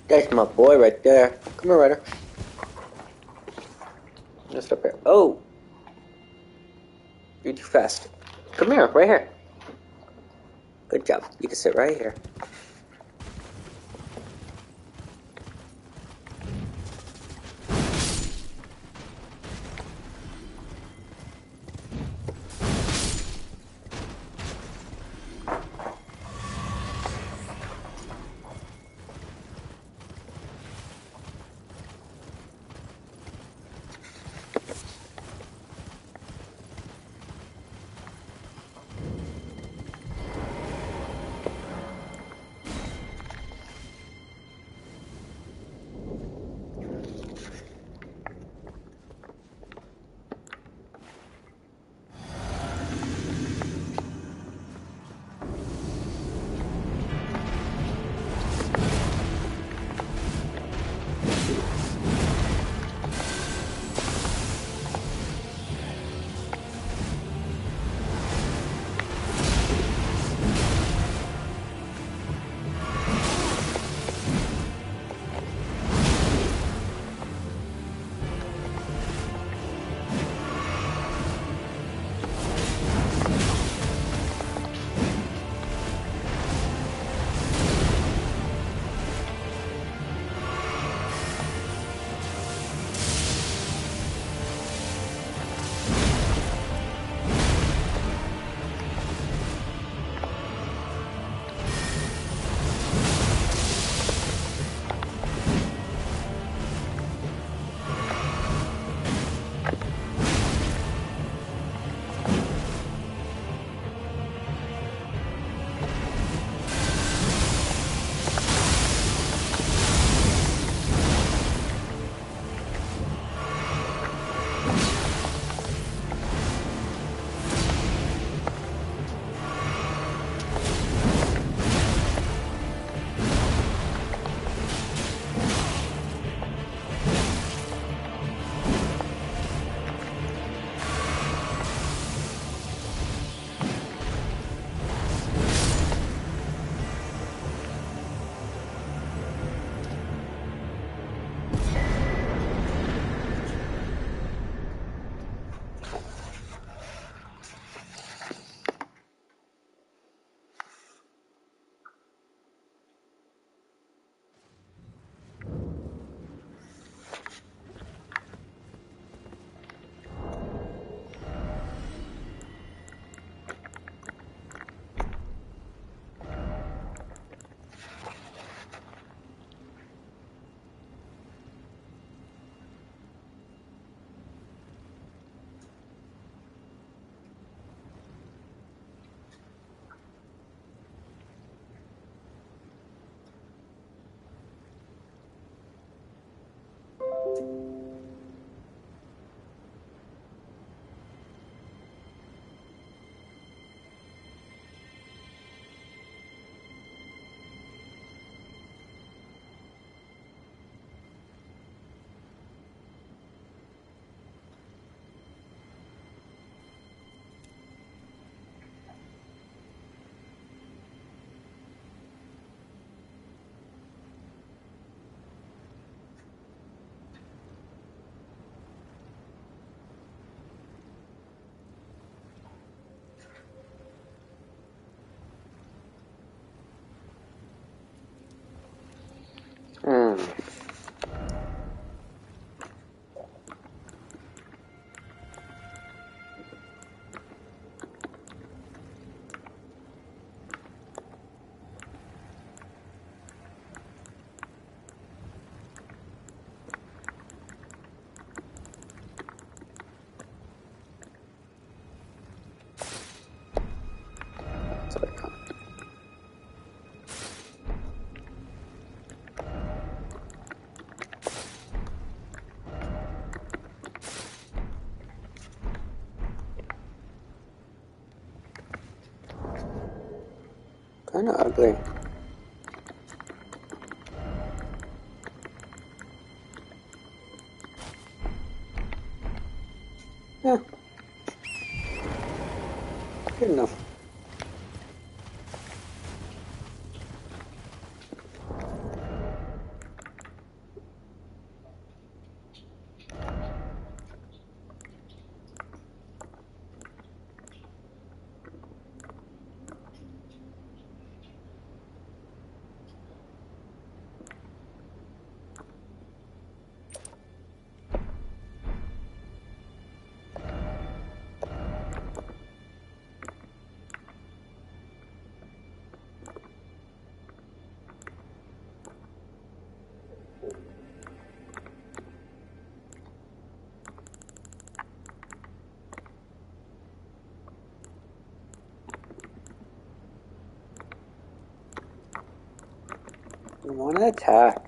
That's my boy right there. Come here, Ryder. Just up here. Oh! You're too fast. Come here, right here. Good job. You can sit right here. Kinda ugly. Yeah. Good enough. You want to attack.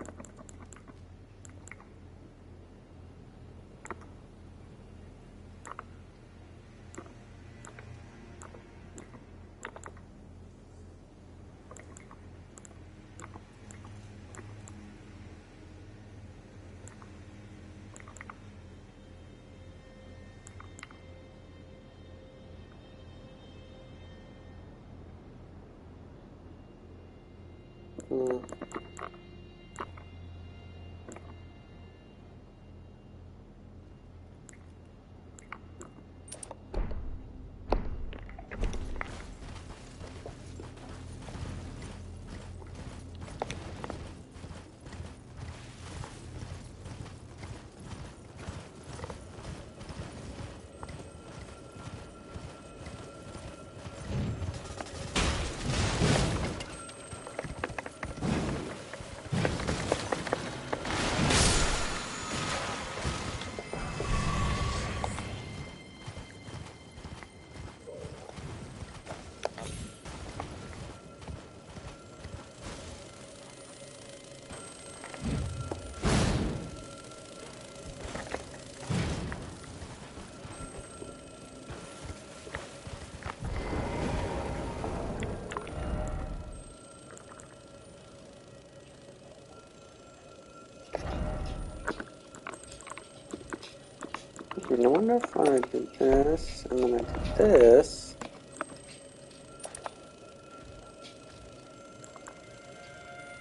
I wonder if I do this, and then I do this.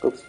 Oops.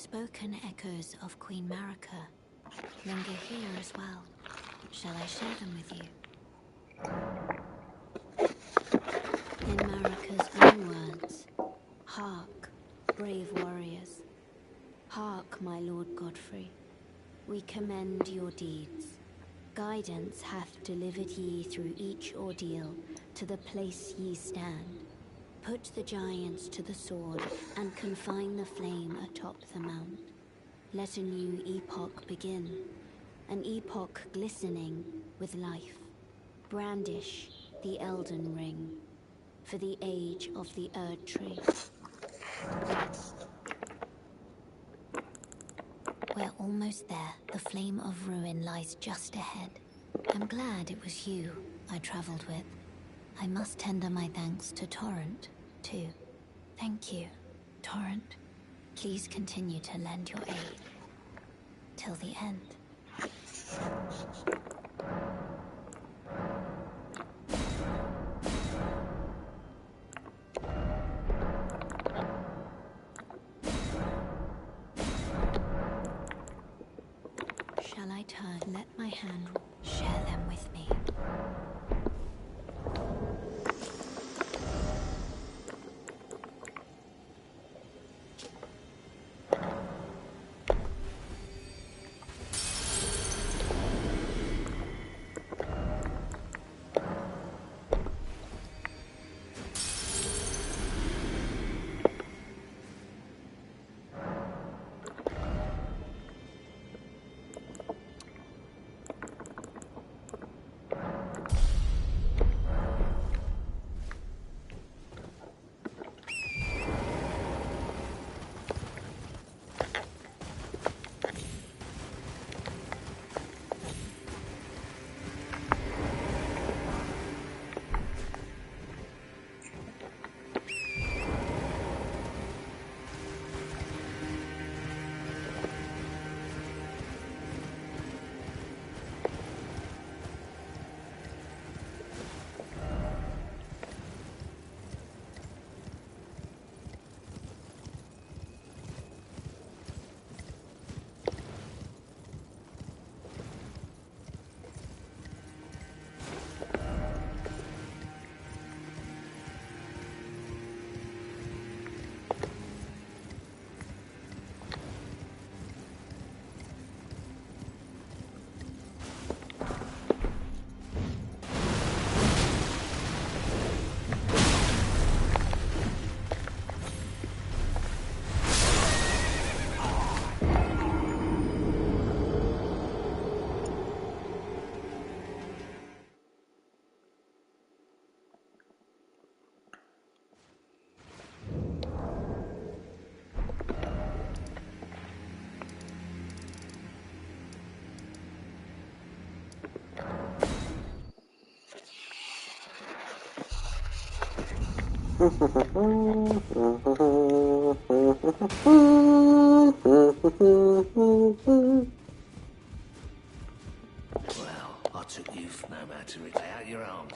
unspoken echoes of Queen Marika linger here as well. Shall I share them with you? In Marika's own words, hark, brave warriors. Hark, my Lord Godfrey. We commend your deeds. Guidance hath delivered ye through each ordeal to the place ye stand. Put the giants to the sword and confine the flame atop the mount. Let a new epoch begin, an epoch glistening with life. Brandish the Elden Ring for the age of the Erd Tree. We're almost there. The flame of ruin lies just ahead. I'm glad it was you I traveled with. I must tender my thanks to Torrent, too. Thank you, Torrent. Please continue to lend your aid. Till the end. Shall I turn? Let my hand share them with me. Well, I took you no matter it. Lay out your arms.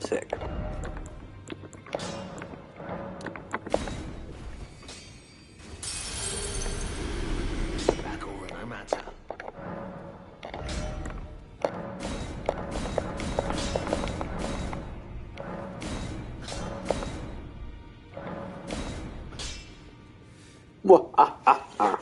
Sick. Back over no matter. Whoa, ah, ah, ah.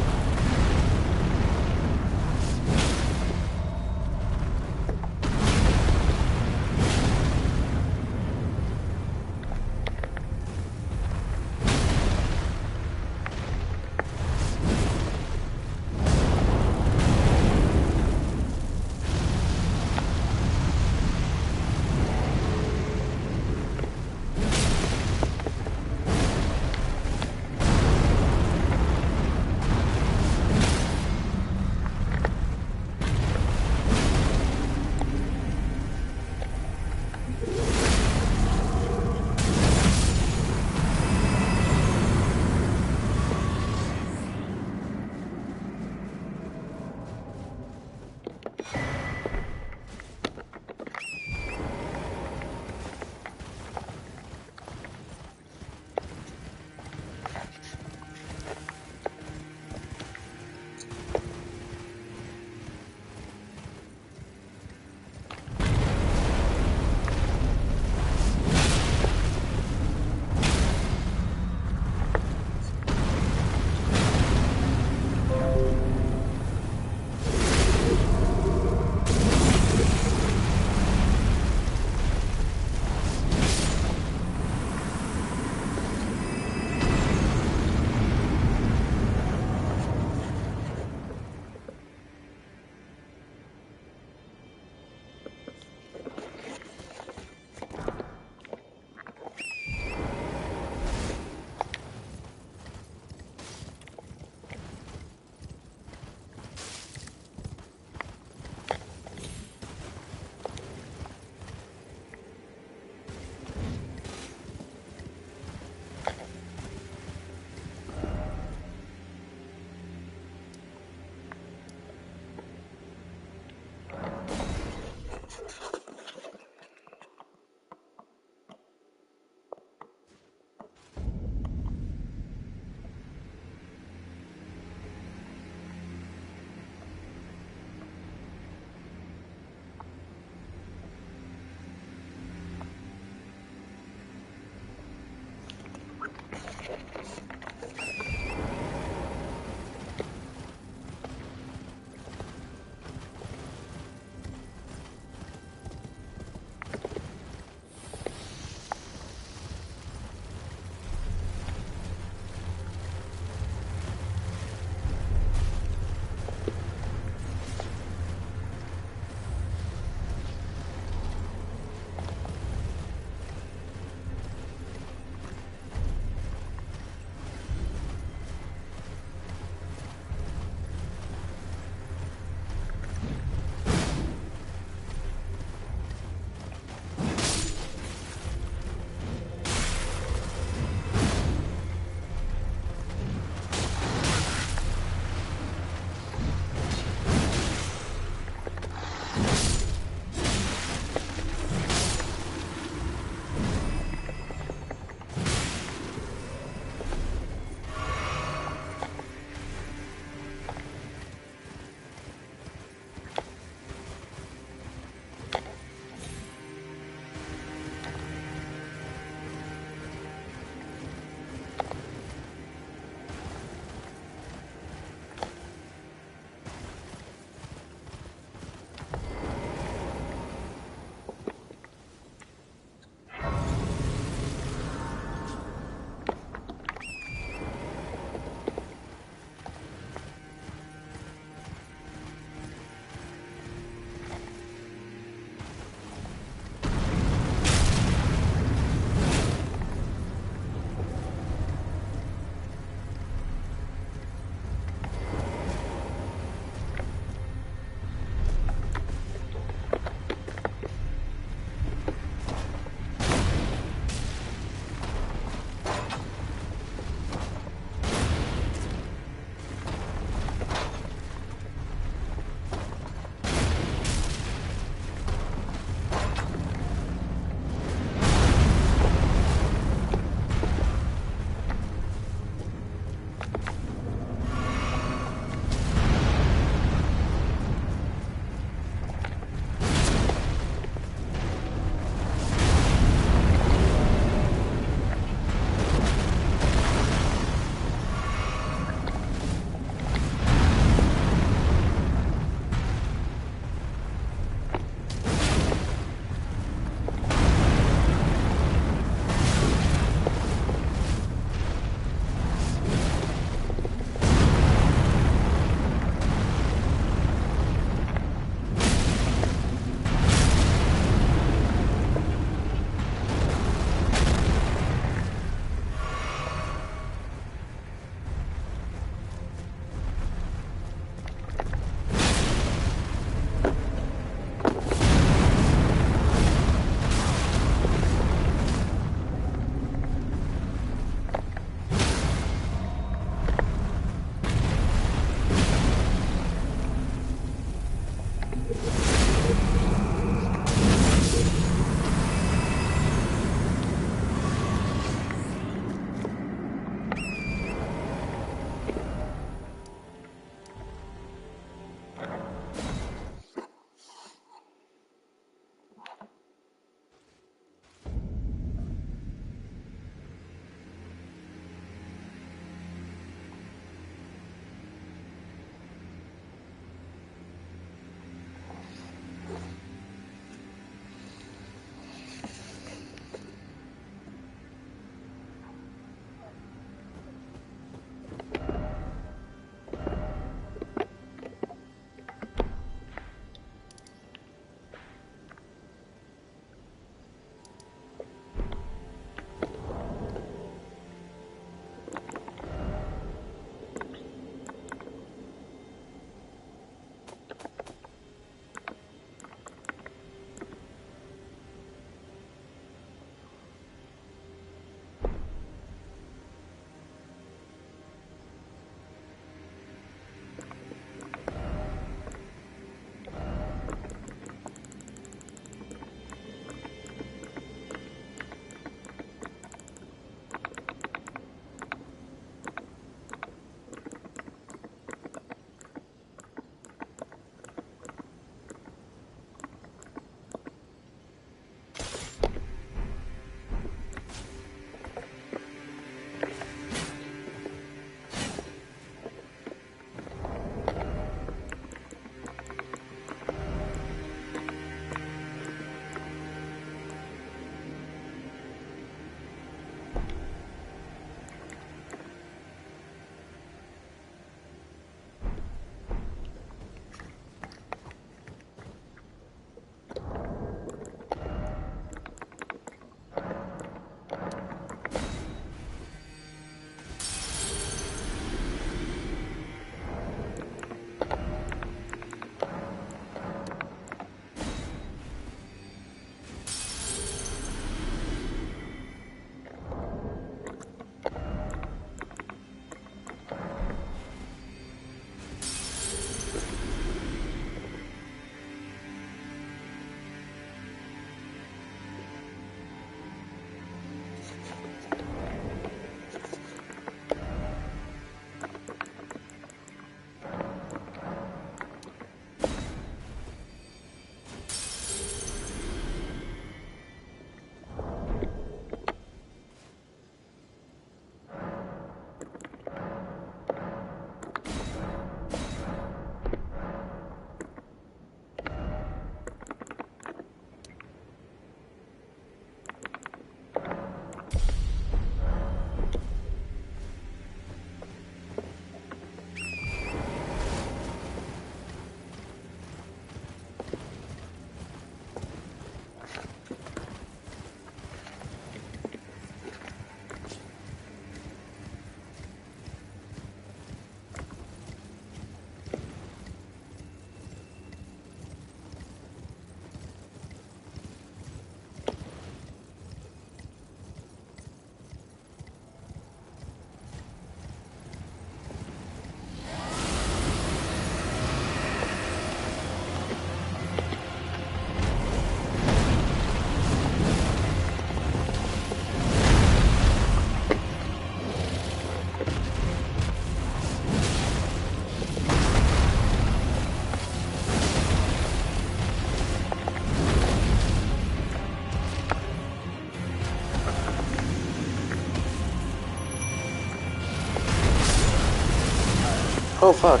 Oh fuck.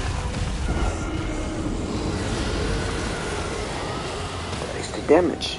Wasted damage.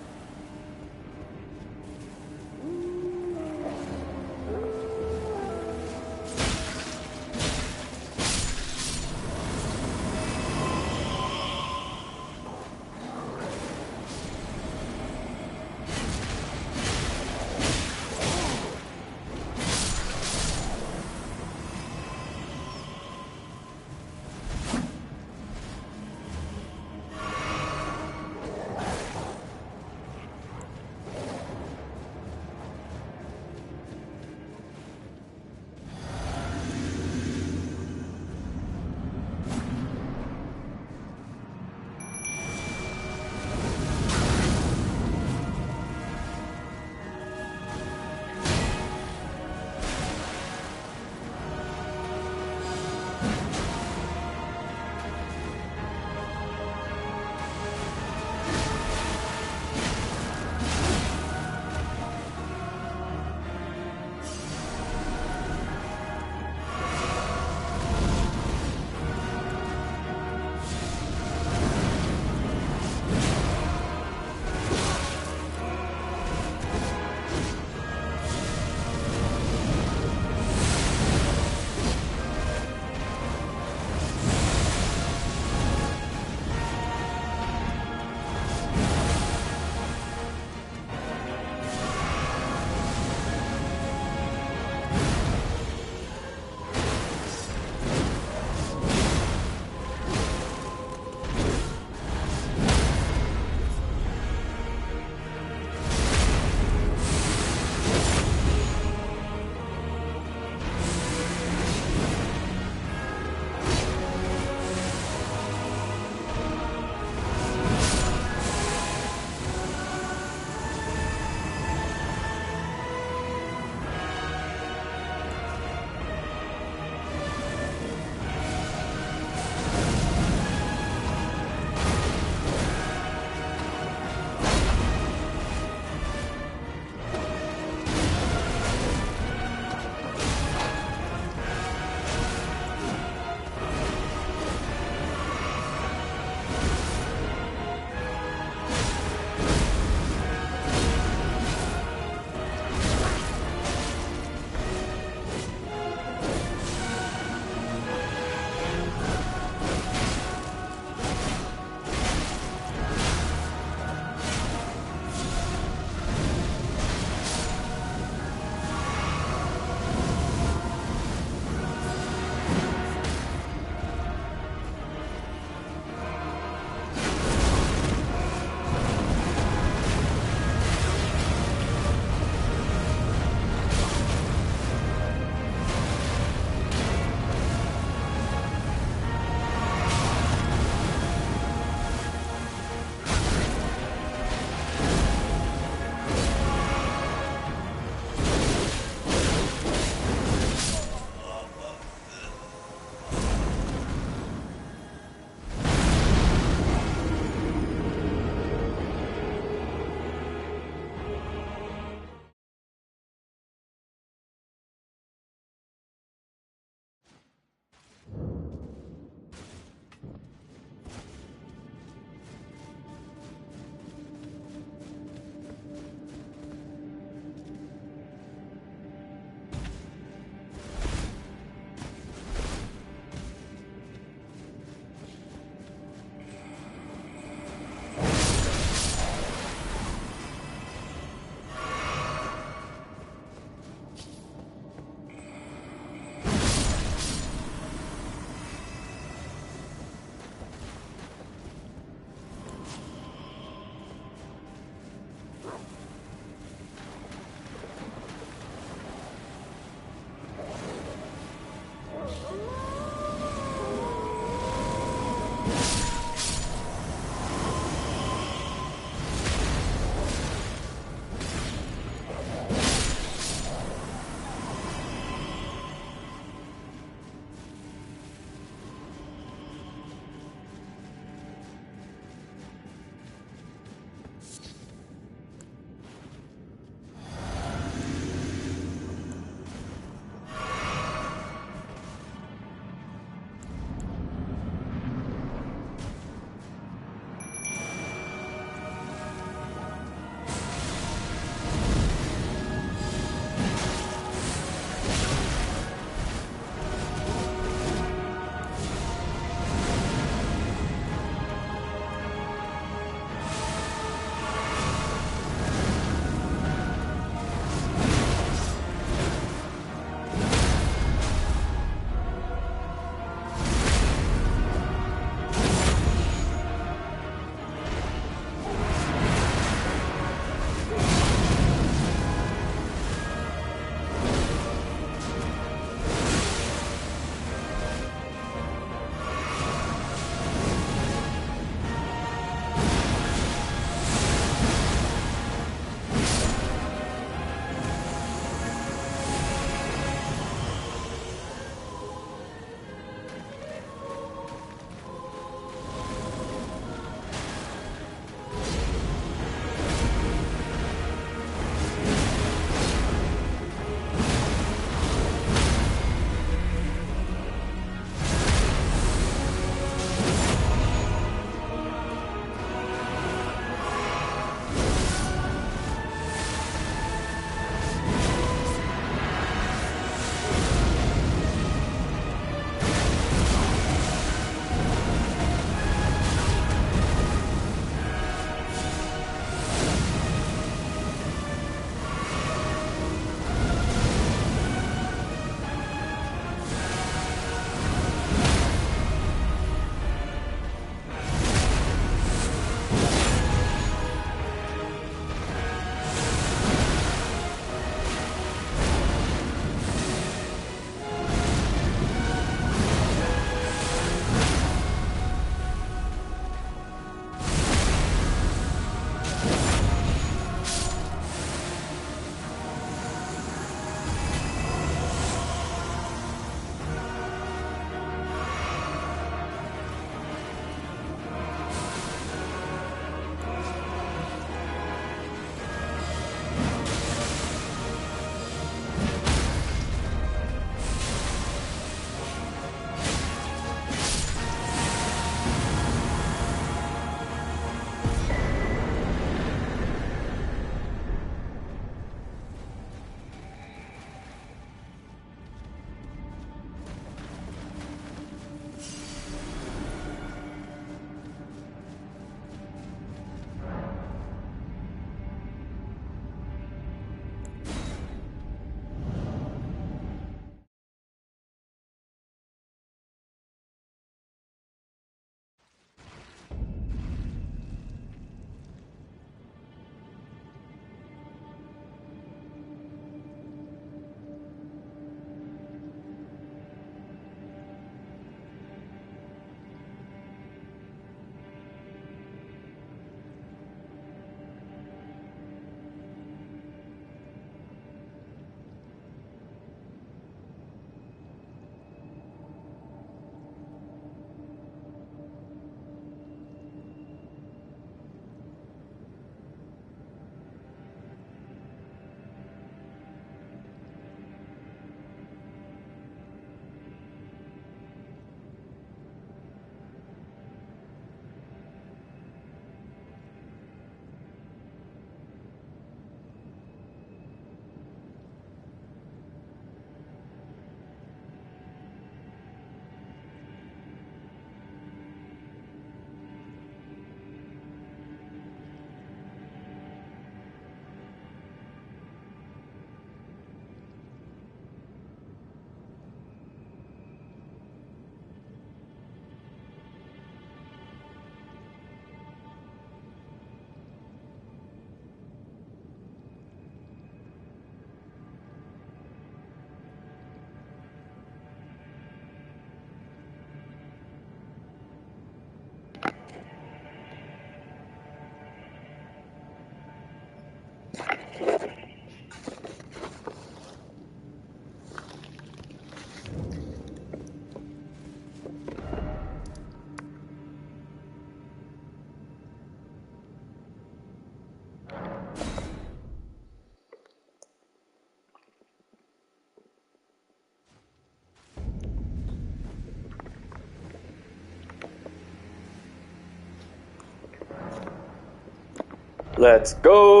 Let's go.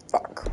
Fuck.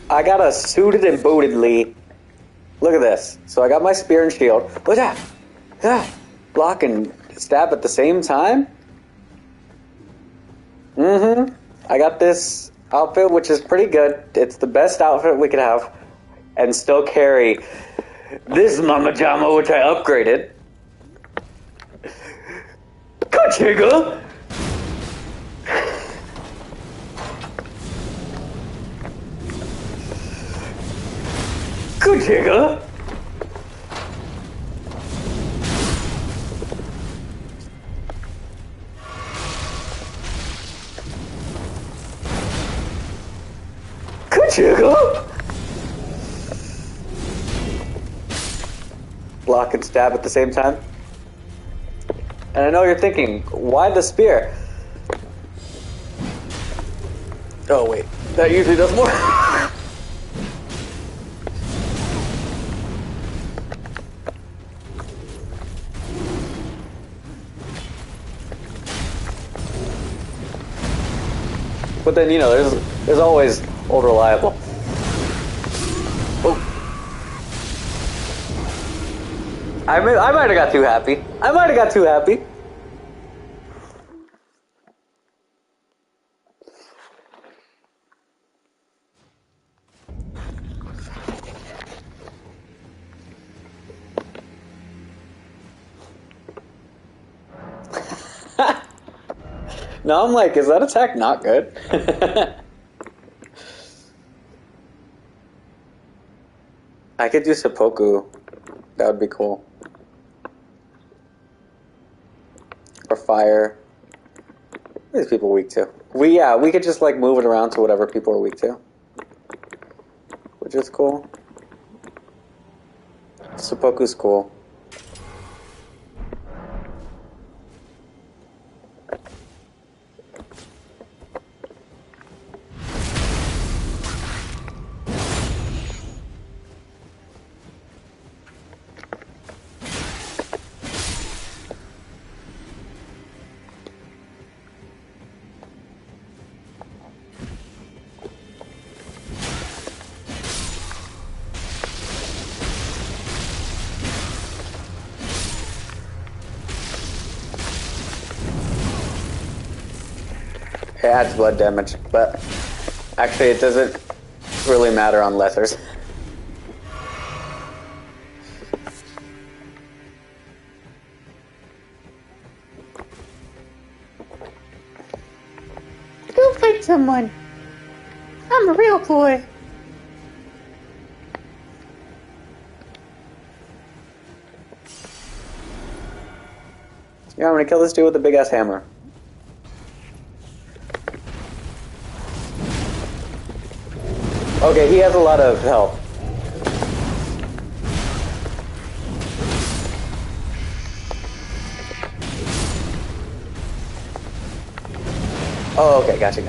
I got a suited and booted Lee. Look at this. So I got my spear and shield. What's that? Yeah. Block and stab at the same time? Mm-hmm. I got this outfit, which is pretty good. It's the best outfit we could have. And still carry this Mama Jama, which I upgraded. Kachigga! Kachigga! Kachigga! Block and stab at the same time. And I know you're thinking, why the spear? Oh wait, that usually does more. But then, you know, there's always old reliable. Oh. I might have got too happy. I might have got too happy. Now I'm like, is that attack not good? I could do seppuku. That would be cool. Or fire. What is people weak to? We could just like move it around to whatever people are weak to. Which is cool. Seppuku's cool. It adds blood damage, but actually it doesn't really matter on lessers. Go fight someone. I'm a real boy. Yeah, I'm gonna kill this dude with a big ass hammer. Okay, he has a lot of health. Oh, okay, gotcha.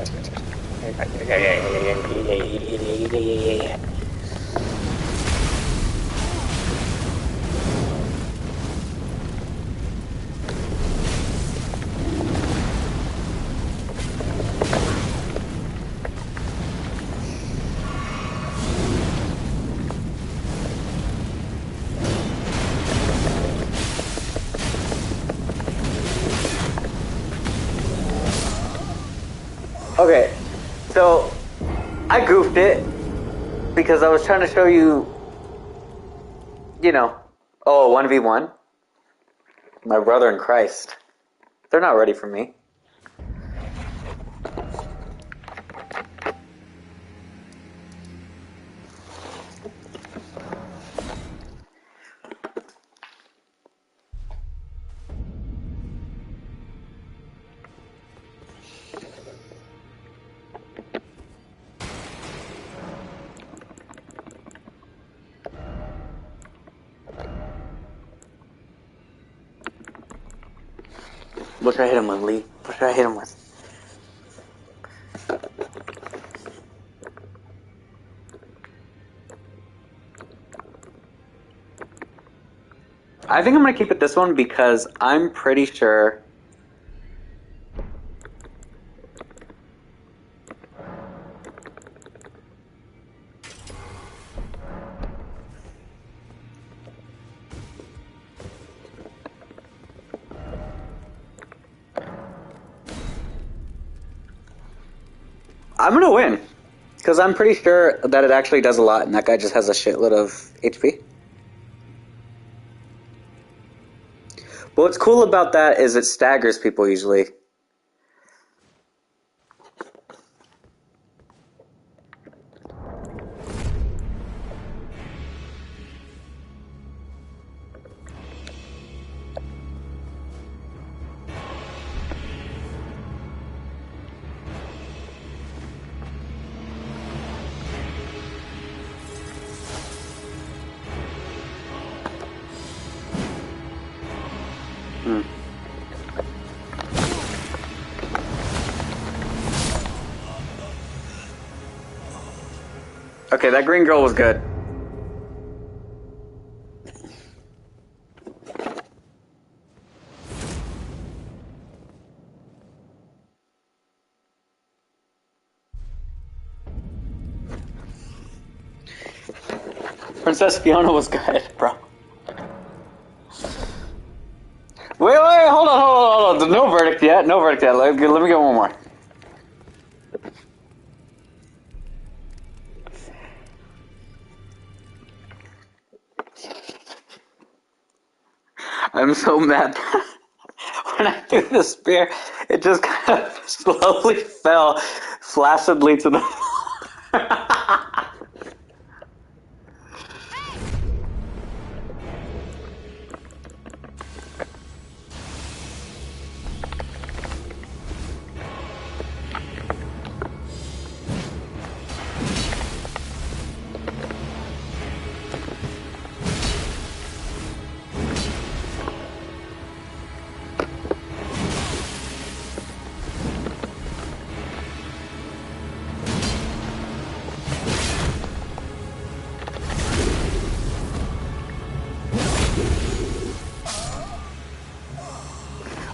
Okay, so I goofed it because I was trying to show you, oh, 1v1. My brother in Christ. They're not ready for me. What should I hit him with, Lee? What should I hit him with? I think I'm gonna keep it this one because I'm pretty sure. I'm gonna win because I'm pretty sure that it actually does a lot, and that guy just has a shitload of HP. But what's cool about that is it staggers people usually. Okay, that green girl was good. Princess Fiona was good, bro. Wait, hold on. No verdict yet. Let me get one more. I'm so mad. When I threw the spear, it just kind of slowly fell flaccidly to the floor.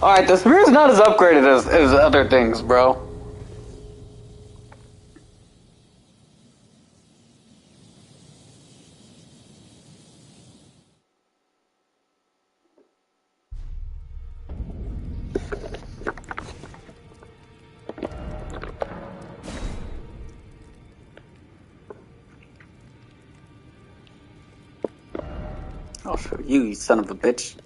Alright, the spear's not as upgraded as other things, bro. I'll show you, you son of a bitch.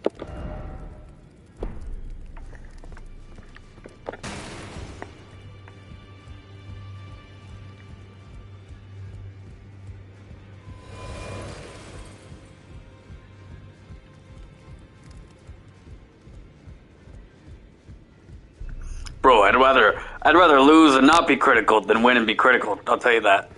Bro, I'd rather lose and not be critical than win and be critical. I'll tell you that.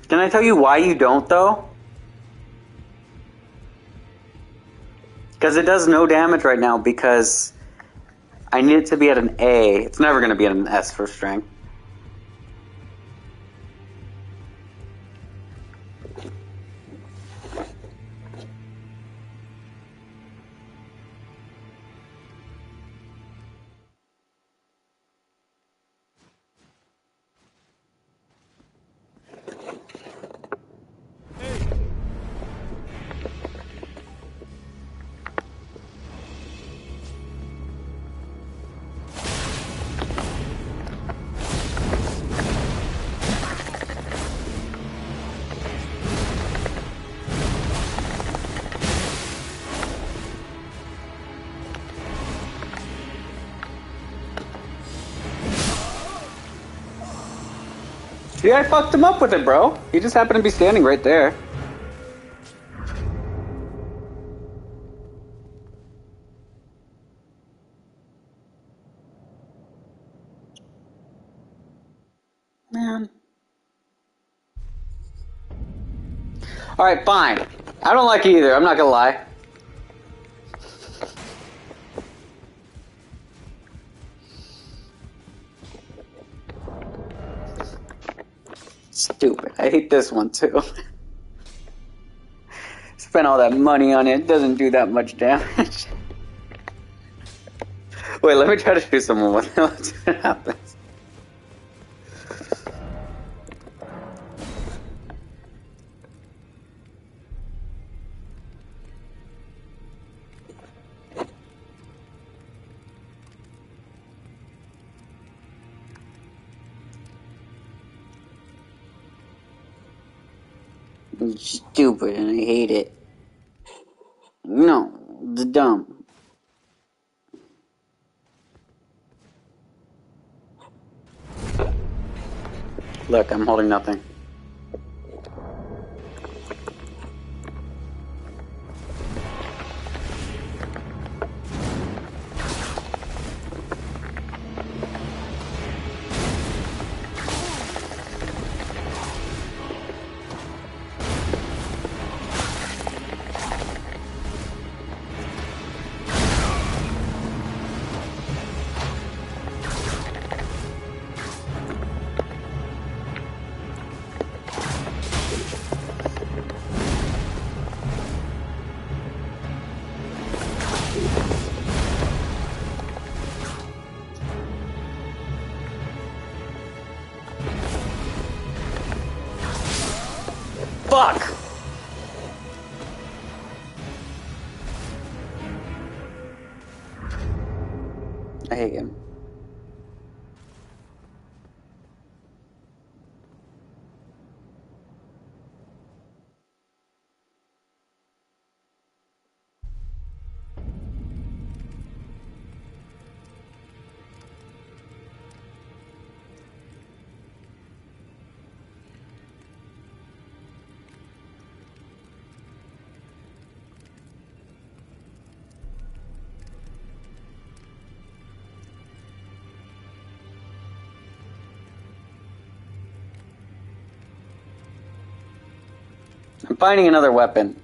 Can I tell you why you don't, though? Because it does no damage right now because I need it to be at an A. It's never going to be at an S for strength. See, I fucked him up with it, bro. He just happened to be standing right there. Man. Alright, fine. I don't like it either, I'm not gonna lie. Stupid. I hate this one too. Spent all that money on it. It doesn't do that much damage. Wait, let me try to shoot someone with it. Let's see what happens. It's stupid and I hate it. No, it's dumb. Look, I'm holding nothing. Fuck! I hate him. I'm finding another weapon.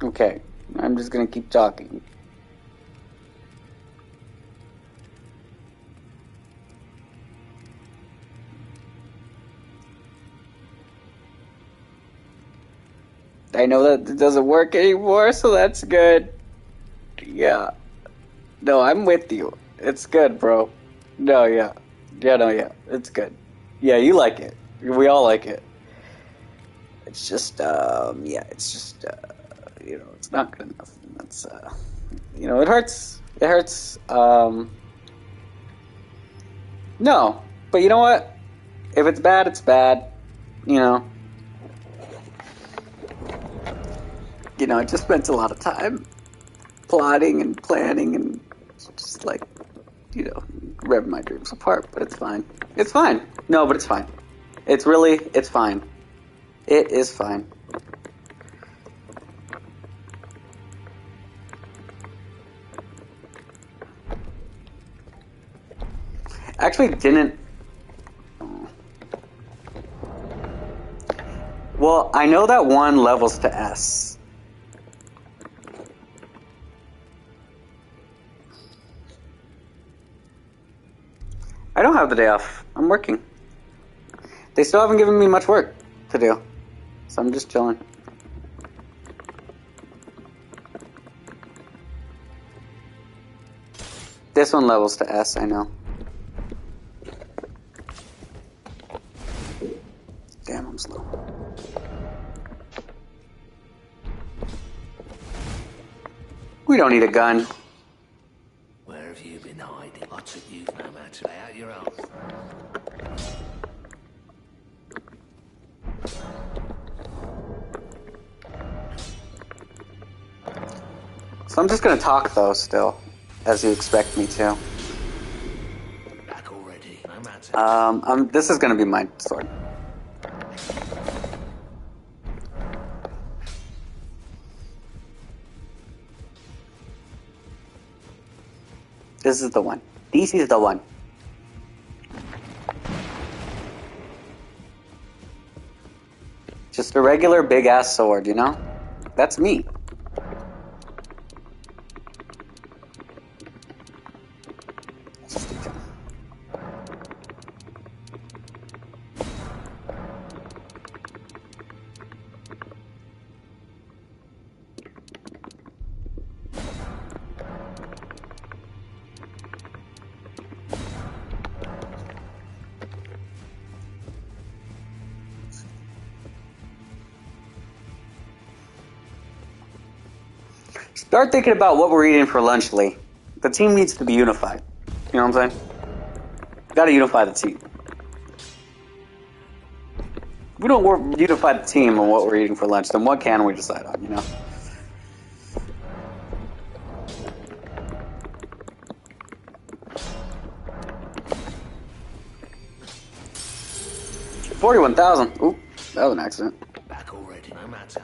Okay, I'm just gonna keep talking. I know that it doesn't work anymore, so that's good. Yeah. No, I'm with you. It's good, bro. No, yeah. Yeah, no, yeah. It's good. Yeah, you like it. We all like it. It's just, yeah, it's just, it's not good enough. And that's, it hurts. It hurts. No. But you know what? If it's bad, it's bad. You know. I just spent a lot of time plotting and planning and just like, rip my dreams apart, but it's fine. It's fine. No, but it's fine. It's fine. It is fine. Actually didn't. Well, I know that one levels to S. I don't have the day off. I'm working. They still haven't given me much work to do. So I'm just chilling. This one levels to S, I know. Damn, I'm slow. We don't need a gun. Where have you been hiding? I took you no matter. Lay out your own. So I'm just gonna talk though still, as you expect me to. Back already. No matter. This is gonna be my sword. This is the one. This is the one. Just a regular big ass sword, you know? That's me. Start thinking about what we're eating for lunch, Lee. The team needs to be unified. You know what I'm saying? Gotta unify the team. If we don't unify the team on what we're eating for lunch, then what can we decide on, you know? $41,000. Oop, that was an accident. Back already. No matter.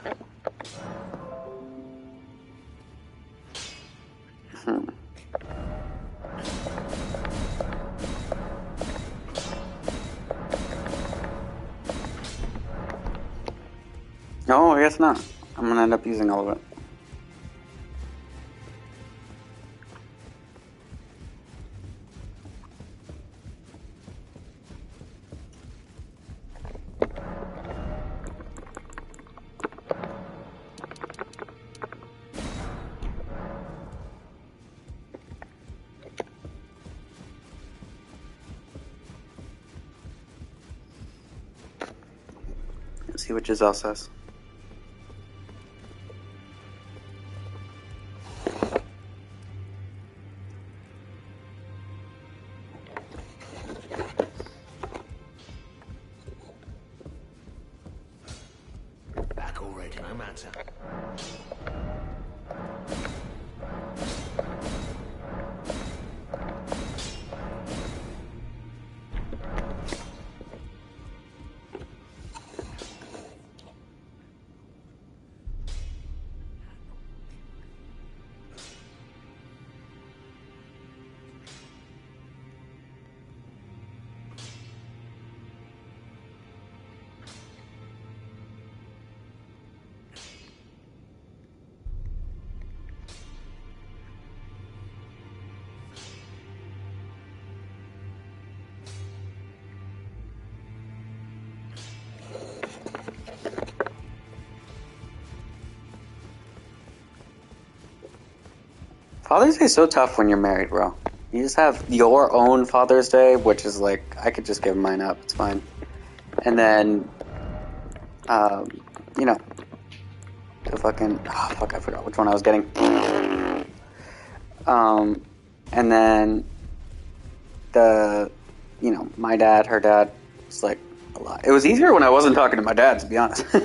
No, I guess not. I'm gonna end up using all of it. Let's see what Giselle says. Back already. No matter. Father's Day is so tough when you're married, bro. You just have your own Father's Day, which is like, I could just give mine up. It's fine. And then, you know, the fucking... Oh, fuck, I forgot which one I was getting. And then the, you know, my dad, her dad, it's like a lot. It was easier when I wasn't talking to my dad, to be honest. Back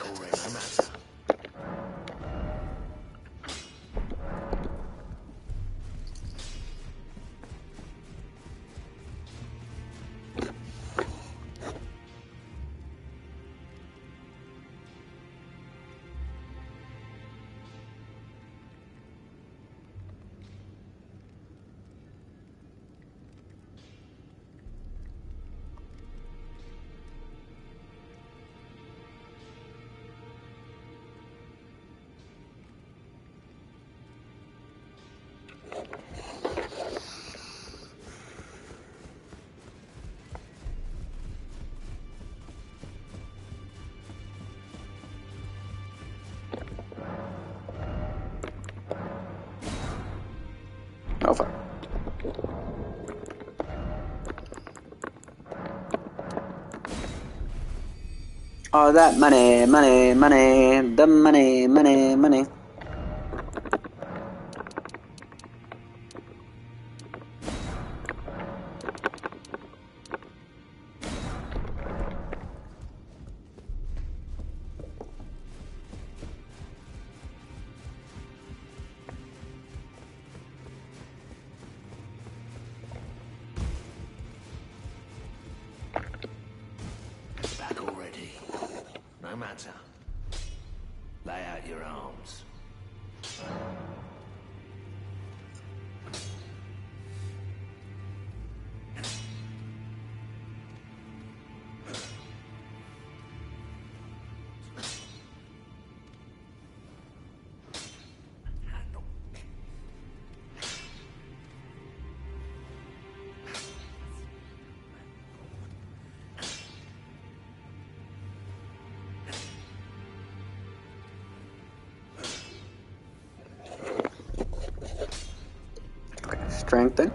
already, no matter. Oh, fuck. Oh, that money, money, money, the money, money, money. Back already. No matter. Lay out your arms. Okay, strengthen.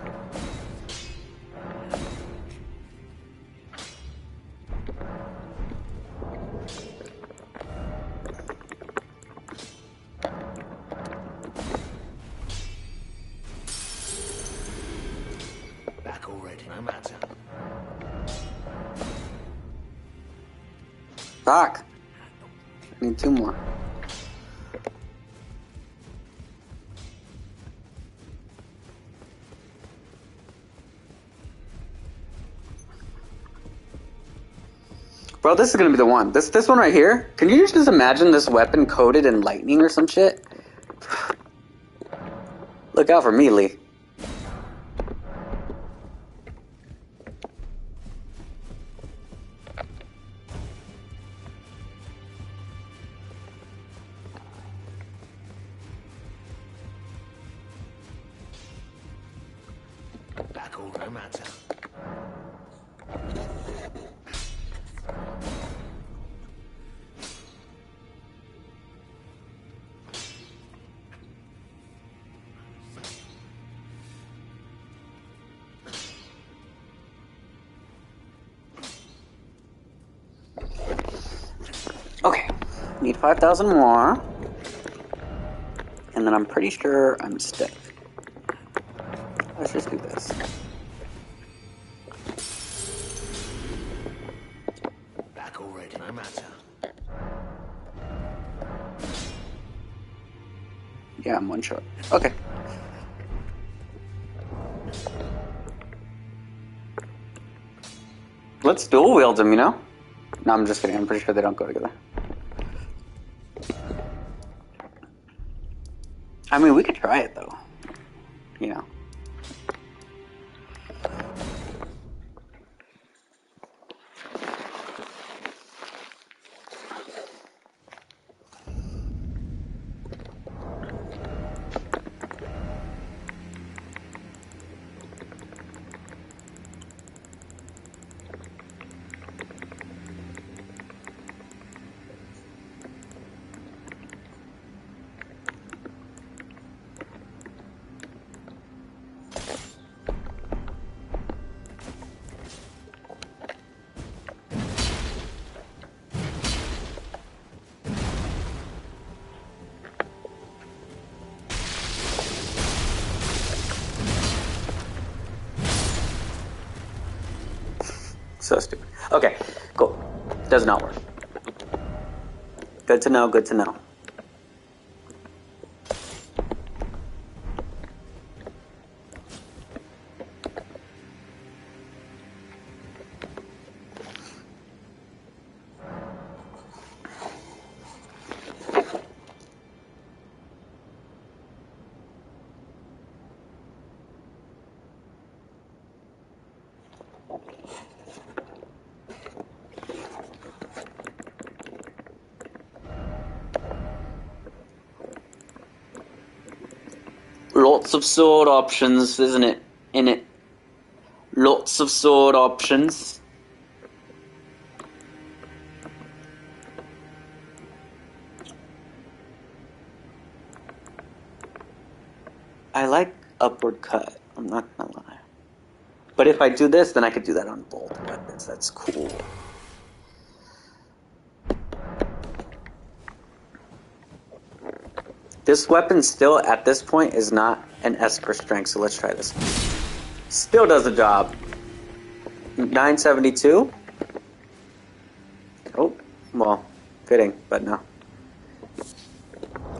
Back already, no matter. Fuck. I need 2 more. Bro, this is gonna be the one. This one right here. Can you just imagine this weapon coated in lightning or some shit? Look out for me, Lee. Back all, no matter. Okay. Need 5,000 more. And then I'm pretty sure I'm stick. Let's just do this. Back already, no matter. Yeah, I'm 1 short. Okay. Let's dual wield them, you know? No, I'm just kidding. I'm pretty sure they don't go together. I mean, we could try it, though. You know. So stupid. Okay, cool. Does not work. Good to know, good to know. Lots of sword options, isn't it? In it. Lots of sword options. I like upward cut, I'm not gonna lie. But if I do this, then I could do that on both weapons. That's cool. This weapon still, at this point, is not an Esper strength, so let's try this. Still does the job. 972? Oh, well, fitting, but no.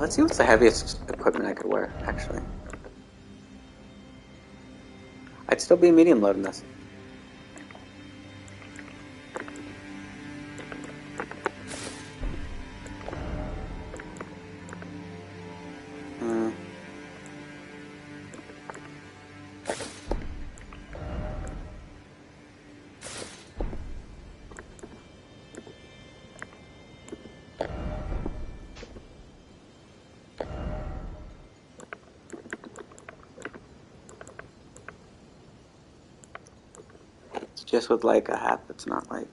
Let's see what's the heaviest equipment I could wear, actually. I'd still be medium loading this. Just with like a hat that's not like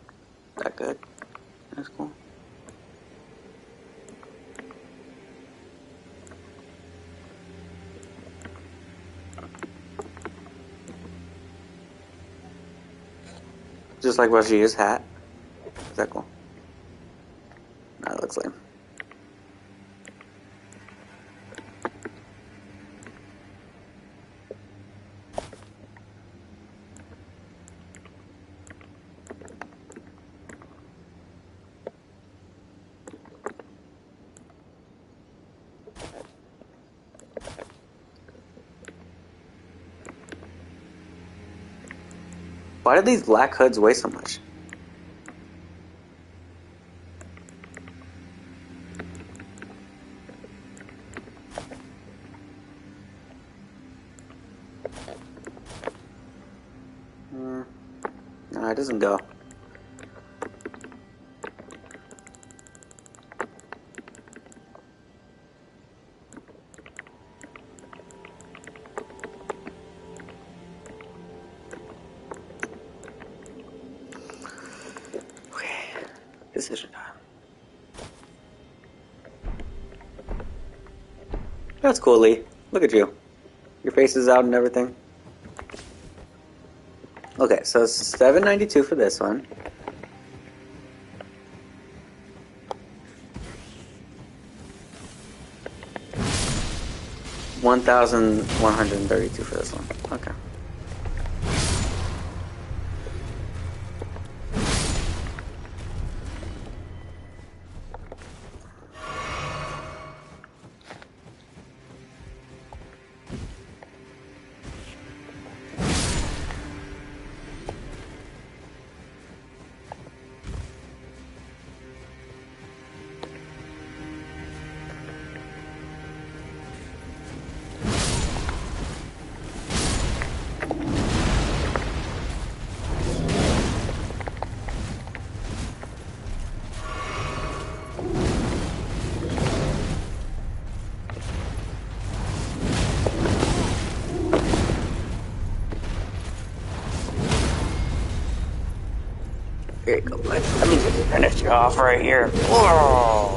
that good. That's cool. Just like Rajir's hat. Is that cool? No, it looks lame. Why do these black hoods weigh so much? No, it doesn't go. Decision time. That's cool, Lee. Look at you. Your face is out and everything. Okay, so $7.92 for this one. $1,132 for this one. Okay. Here you go, bud. Let me just finish you off right here. Whoa.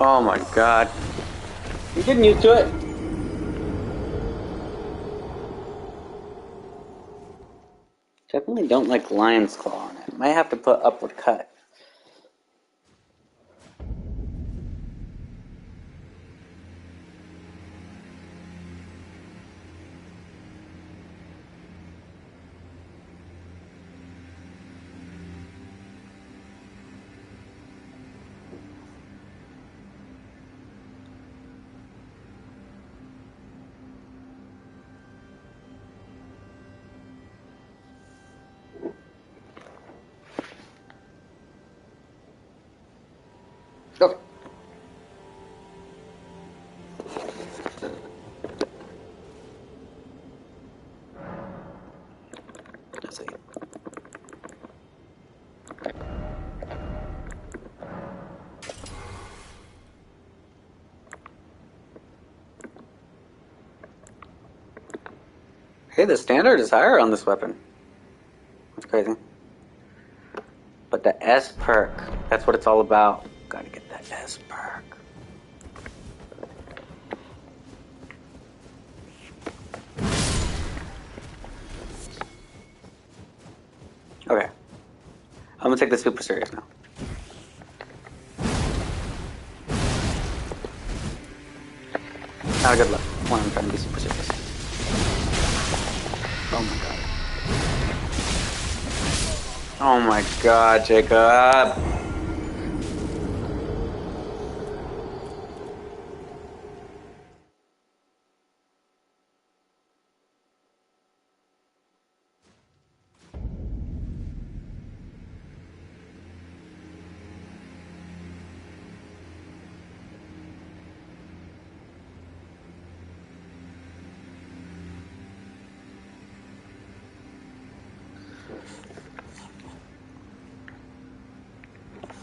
Oh my god. You're getting used to it. Definitely don't like lion's claw on it. Might have to put upward cut. Okay. Let's see. Hey, the standard is higher on this weapon. That's crazy. But the S perk, that's what it's all about. Gotta get that S perk. Okay. I'm gonna take this super serious now. Not a good look when I'm trying to be super serious. Oh my god. Oh my god, Jacob!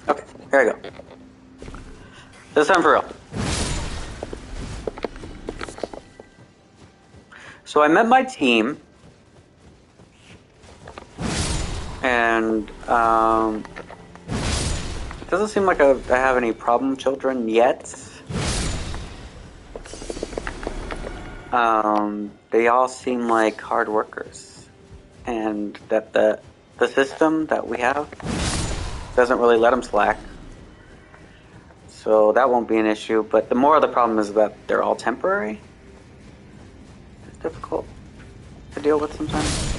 Okay, here I go. This time for real. So I met my team, and it doesn't seem like I have any problem children yet. They all seem like hard workers, and that the system that we have doesn't really let them slack. So that won't be an issue, but the more of the problem is that they're all temporary. It's difficult to deal with sometimes.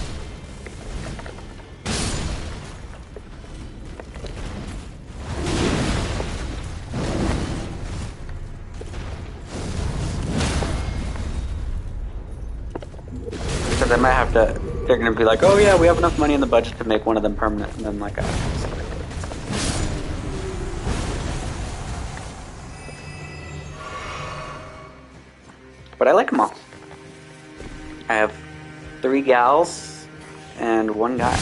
Because I might have to, they're going to be like, oh yeah, we have enough money in the budget to make one of them permanent, and then like, but I like them all. I have 3 gals and 1 guy.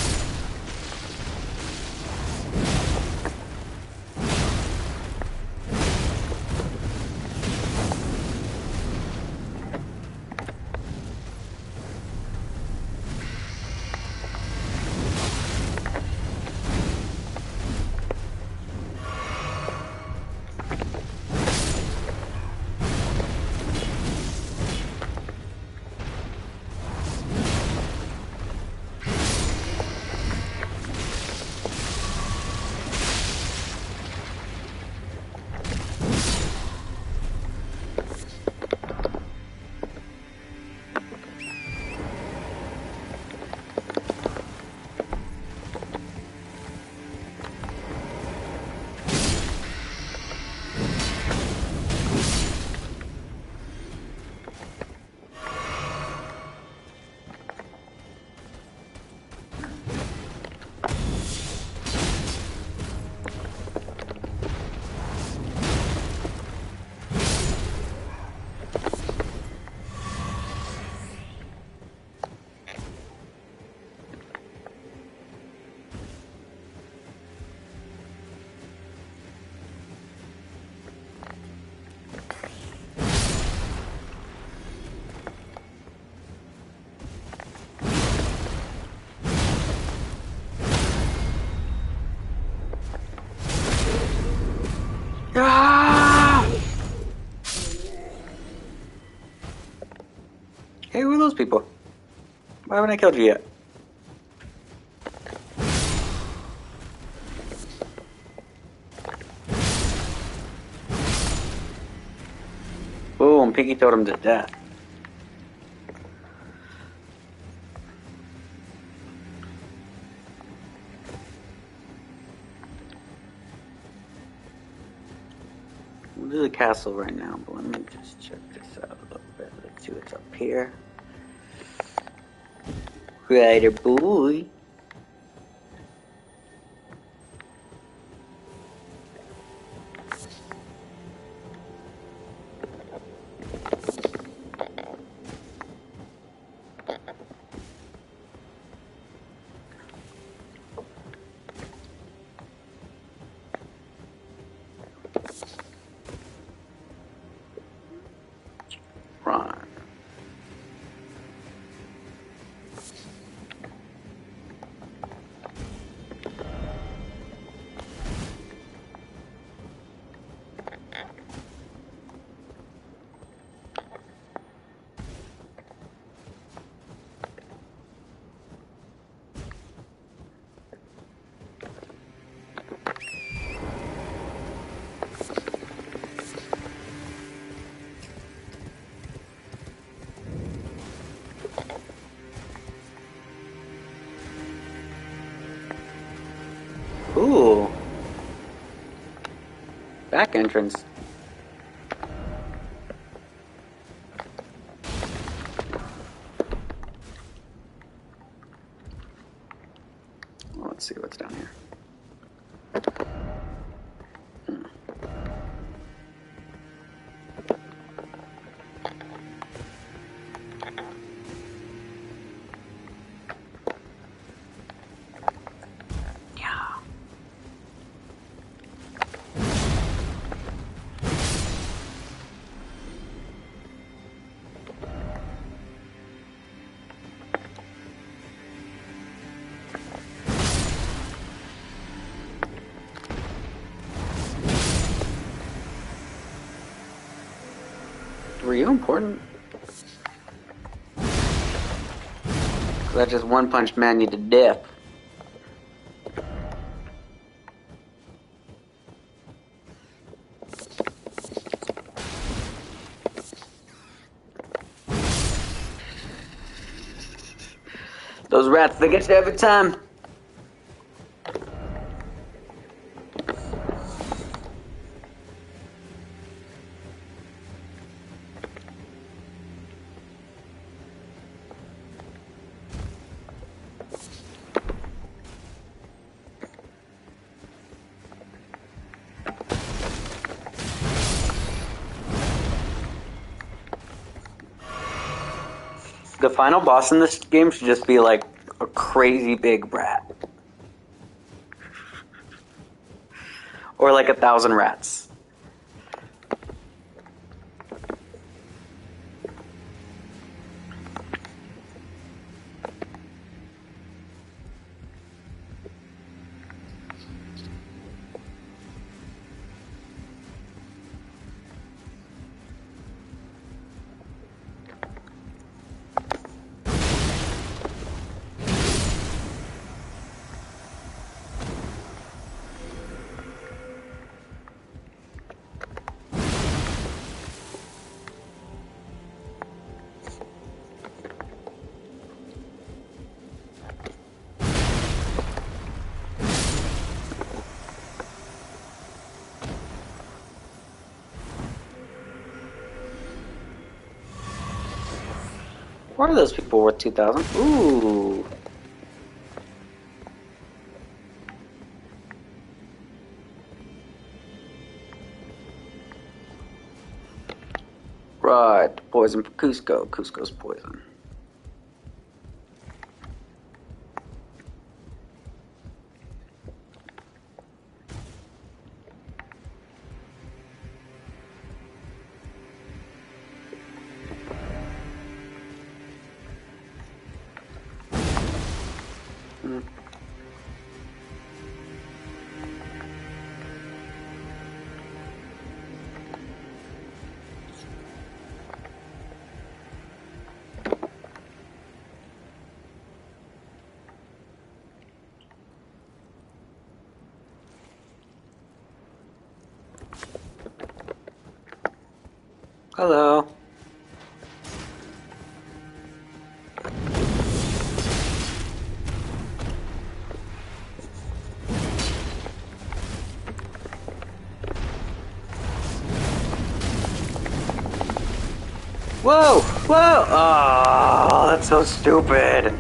Ah! people? Why haven't I killed you yet? Boom, Pinky told him to death. We'll do the castle right now, but let me just check this out a little bit. Let's see what's up here. Rider boy. Run. Ooh. Back entrance. Well, let's see what's down here. Were you important? That just one punch man you to death. Those rats, they get you every time. The final boss in this game should just be like a crazy big rat. Or like 1,000 rats. What are those people worth 2,000? Ooh. Right, poison for Cusco. Cusco's poison. Hello. Whoa! Whoa! Oh, that's so stupid.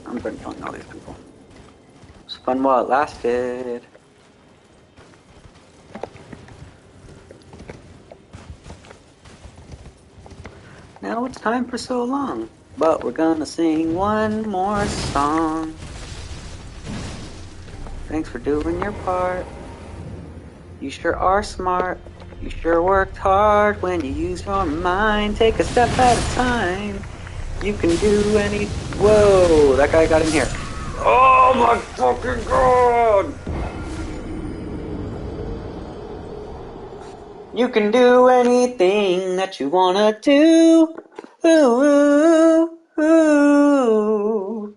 I'm done killing all these people. It was fun while it lasted. Now it's time for so long, but we're gonna sing one more song. Thanks for doing your part. You sure are smart. You sure worked hard when you use your mind. Take a step at a time. You can do any... Whoa, that guy got in here. Oh my fucking god! You can do anything that you wanna do. Ooh, ooh, ooh.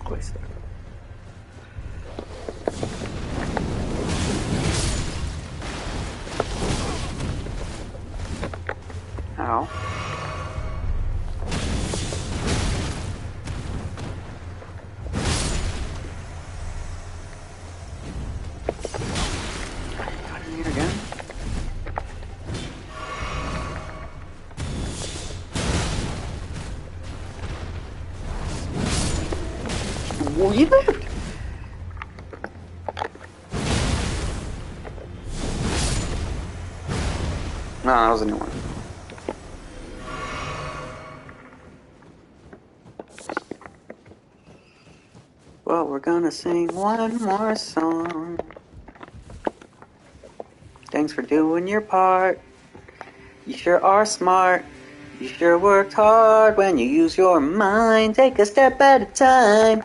Cloister. Ow. Got in here again. Whoa, he lived! No, that was a new one. Well, we're gonna sing one more song. Thanks for doing your part. You sure are smart. You sure worked hard when you use your mind. Take a step at a time.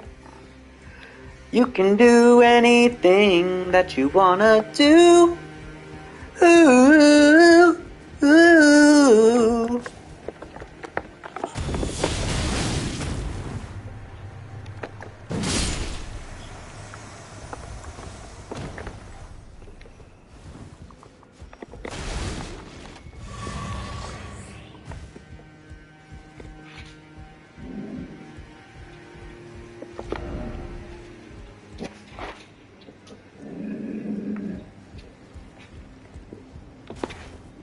You can do anything that you wanna do. Ooh, ooh.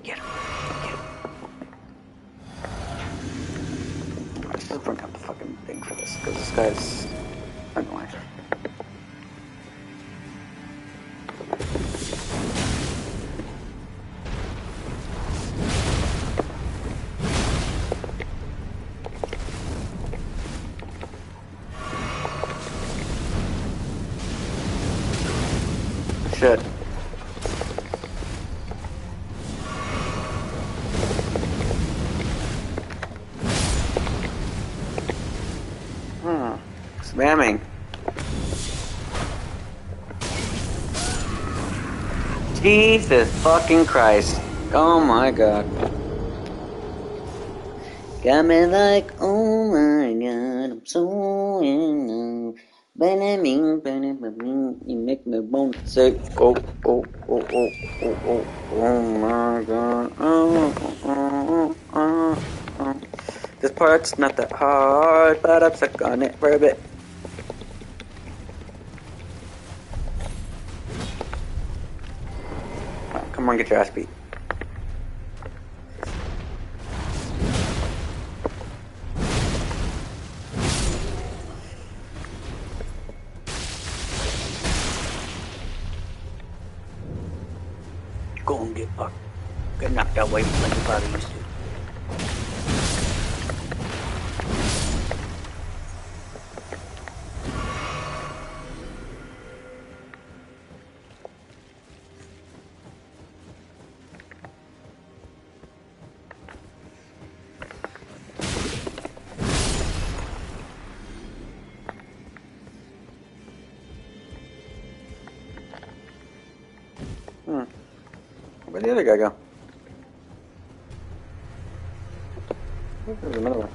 Get him. Get him. I still bring up the fucking thing for this, because this guy's annoying. Shit. Spamming. Jesus fucking Christ. Oh my god. Got me like, oh my god, I'm so in love. You make me want to say, oh, oh, oh, oh, oh, oh, oh my god. Oh, oh, oh, oh, oh. This part's not that hard, but I'm stuck on it for a bit. Oh, come on, get your ass beat. Go and get fucked. Get knocked out like your father used to. Where'd the other guy go? There's another one.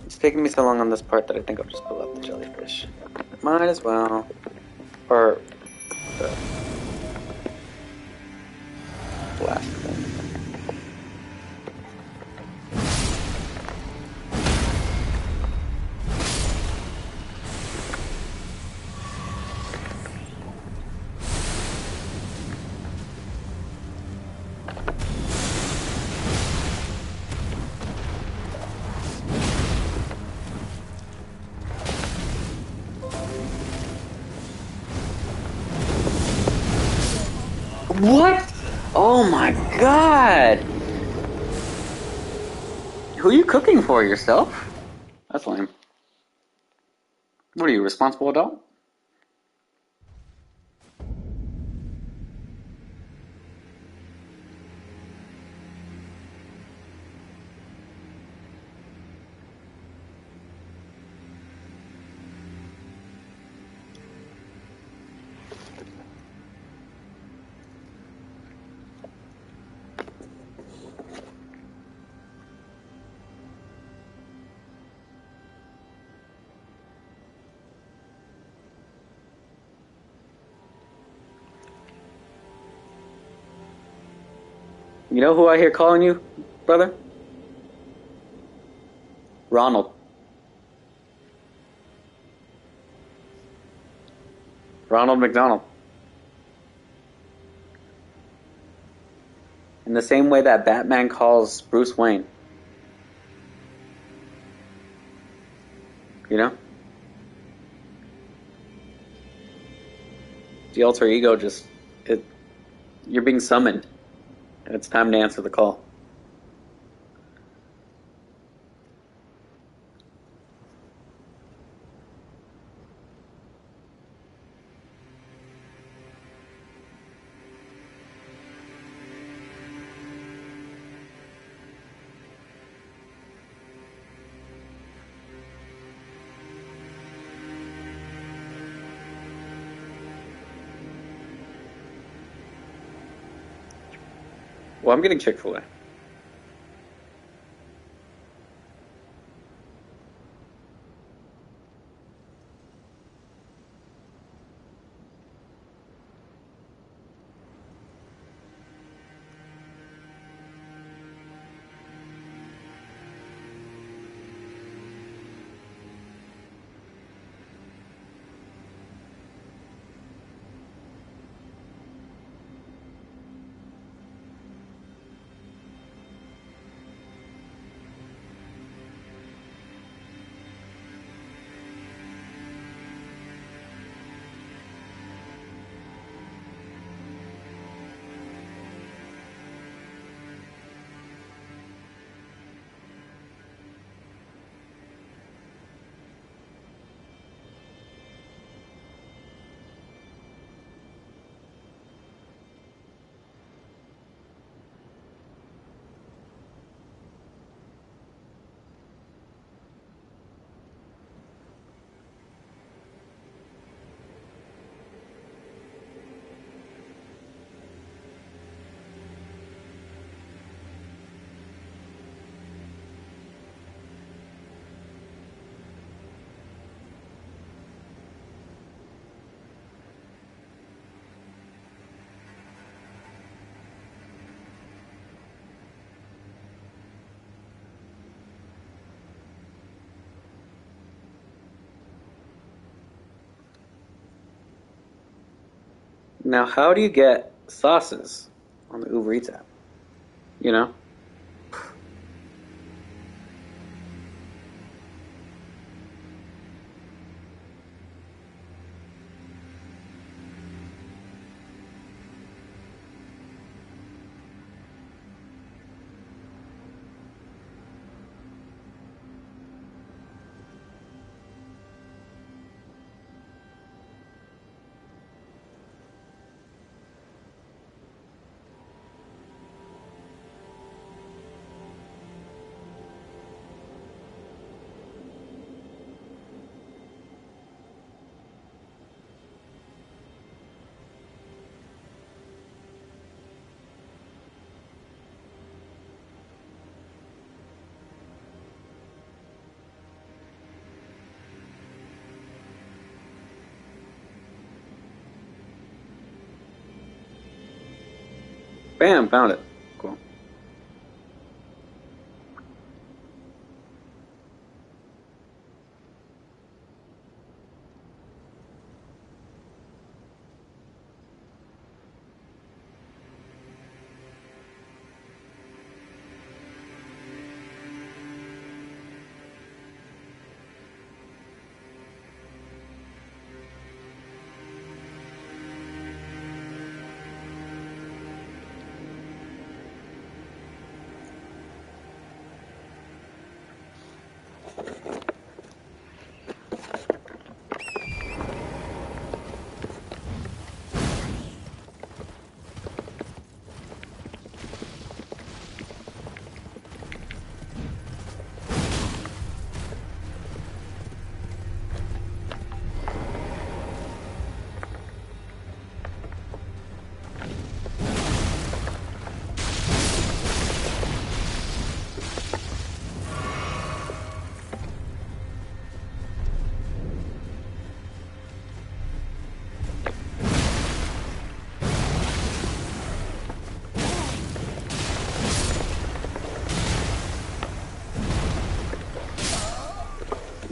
It's taking me so long on this part that I think I'll just pull out the jellyfish. Might as well. Or the blast thing. What? Oh my god! Who are you cooking for, yourself? That's lame. What are you, responsible adult? You know who I hear calling you, brother? Ronald. Ronald McDonald. In the same way that Batman calls Bruce Wayne. You know? The alter ego just... you're being summoned. And it's time to answer the call. Well, I'm getting Chick-fil-A. Now, how do you get sauces on the Uber Eats app? You know? Bam, found it. Cool.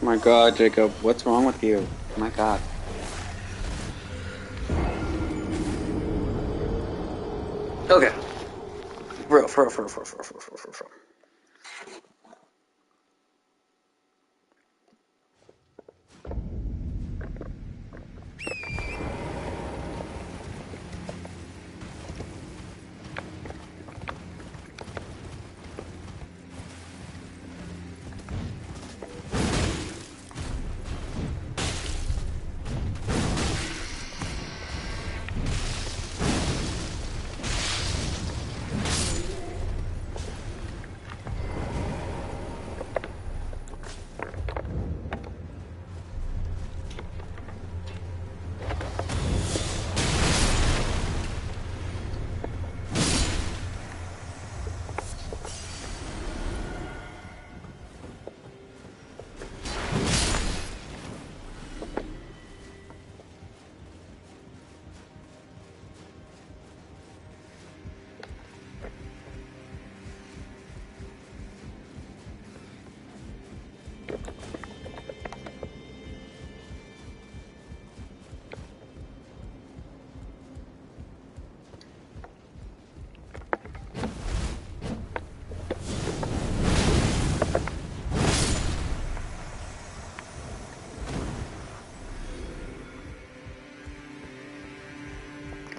Oh my god, Jacob, what's wrong with you? Oh my god. Okay. For real.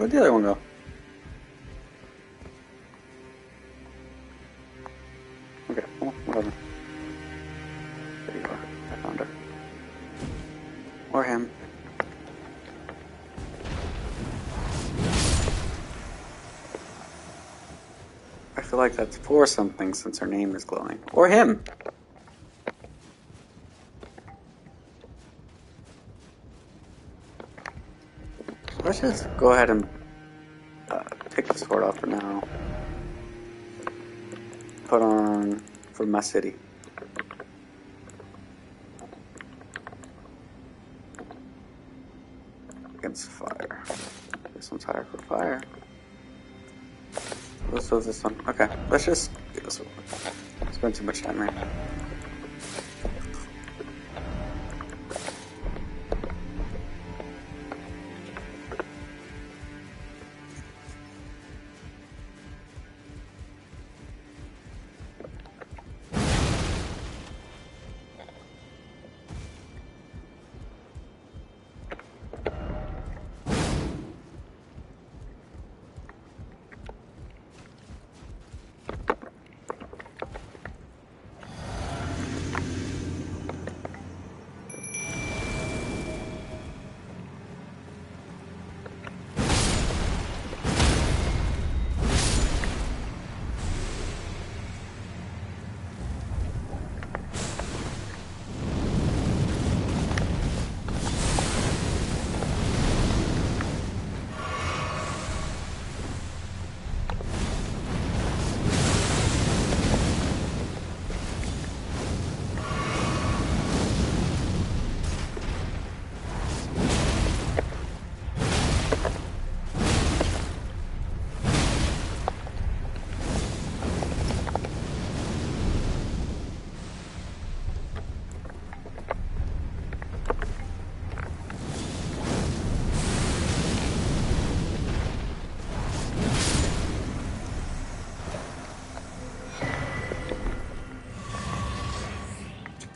Where'd the other one go? Okay, well, whatever. There you are. I found her. Or him. I feel like that's for something since her name is glowing. Or him! Let's just go ahead and take the sword off for now. Put on for my city. Against fire. This one's higher for fire. So is this one. Okay, let's just do this one. Spend too much time here.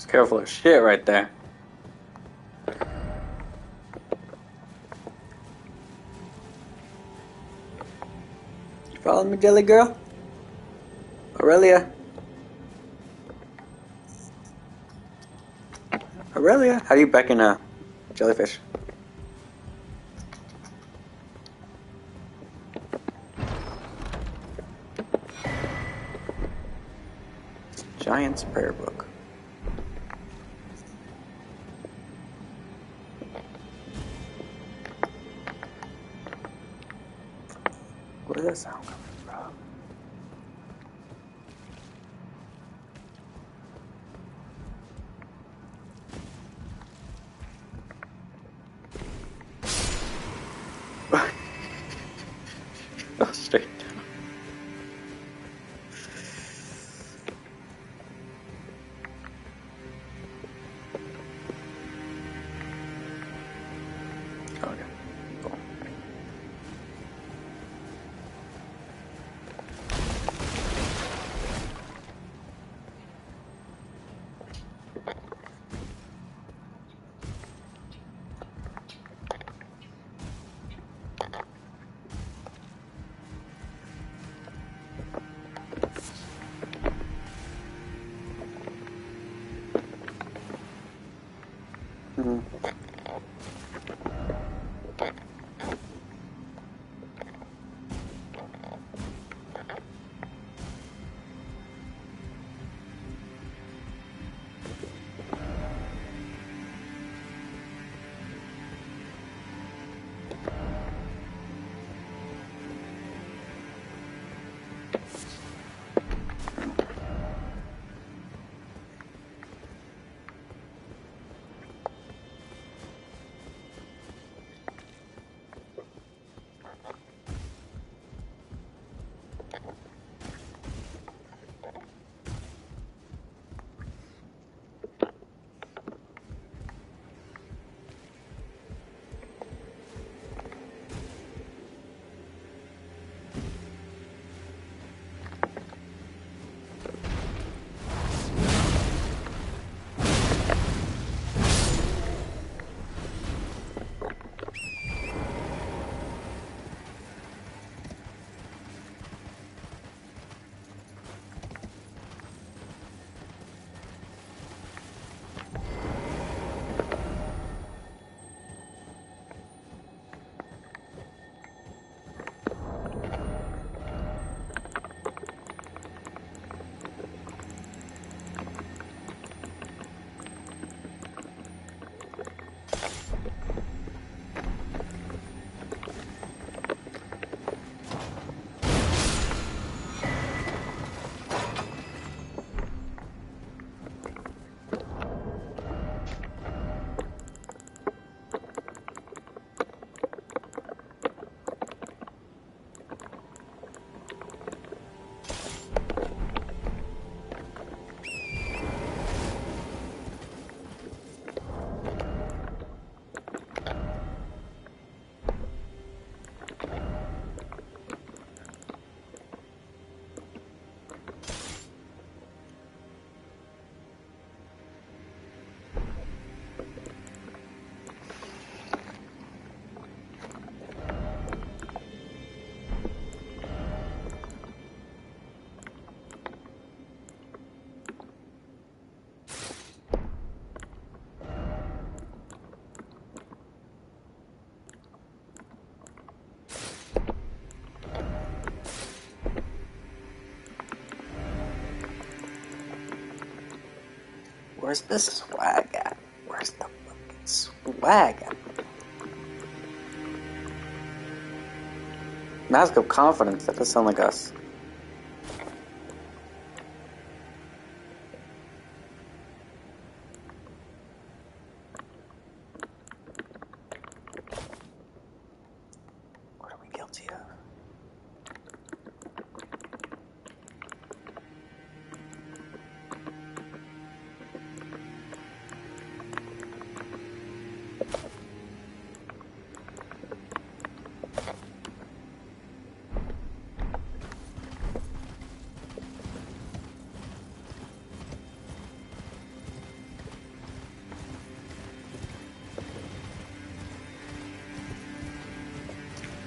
Careful as shit right there. You follow me, jelly girl? Aurelia? Aurelia? How do you beckon a jellyfish? Giant's prayer book. Where's that sound coming from? Oh, straight down. Okay, cool. Mm-hmm. Where's this swag at? Where's the fucking swag at? Mask of confidence, that does sound like us. What are we guilty of?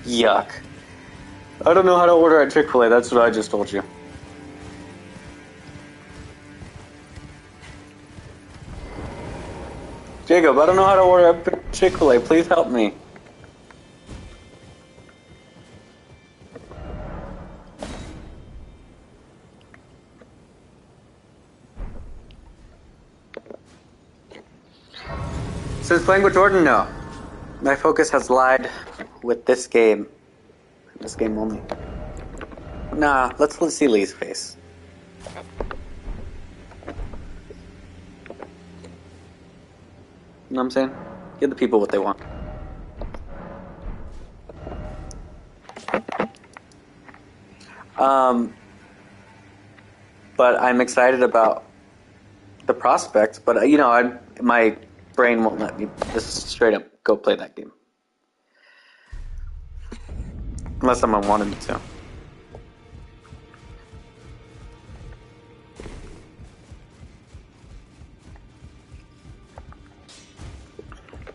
Yuck. I don't know how to order at Chick-fil-A, that's what I just told you. Jacob, I don't know how to order at Chick-fil-A, please help me. Since playing with Jordan, no. My focus has lied with this game. This game only. Nah, let's see Lee's face. You know what I'm saying? Give the people what they want. But I'm excited about the prospects. But you know, my brain won't let me just straight up go play that game unless someone wanted me to.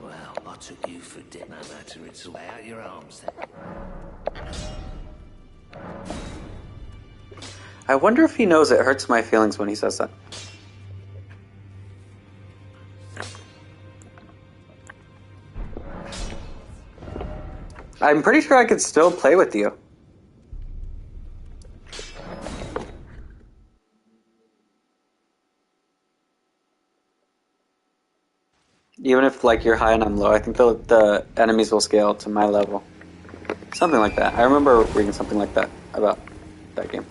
Well, I took you for dead. No matter, it's all out your arms then. I wonder if he knows it hurts my feelings when he says that. I'm pretty sure I could still play with you. Even if like you're high and I'm low, I think the enemies will scale to my level. Something like that. I remember reading something like that about that game.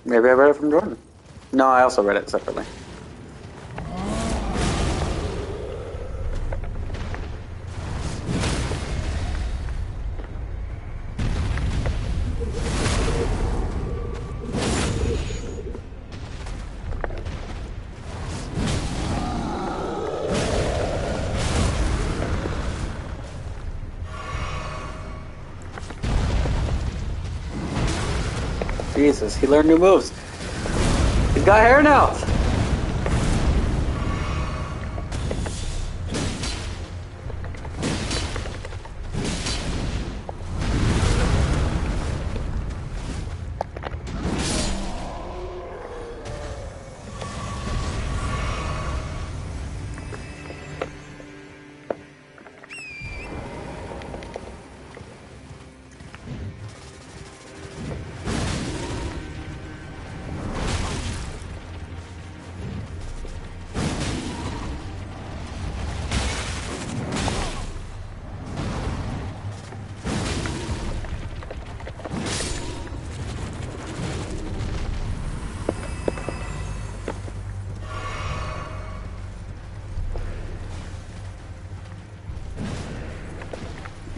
Maybe I read it from Jordan. No, I also read it separately. Jesus, he learned new moves. He's got hair now.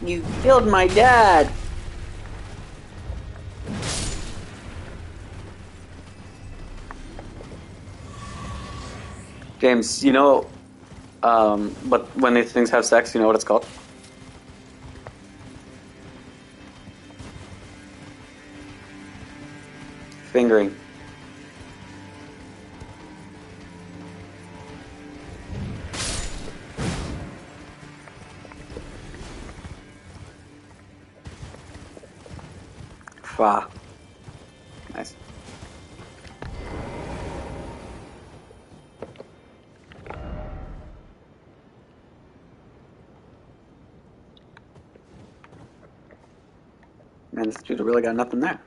You killed my dad. James, you know, but when these things have sex, you know what it's called? Fingering. Fa. Nice. Man, this dude really got nothing there.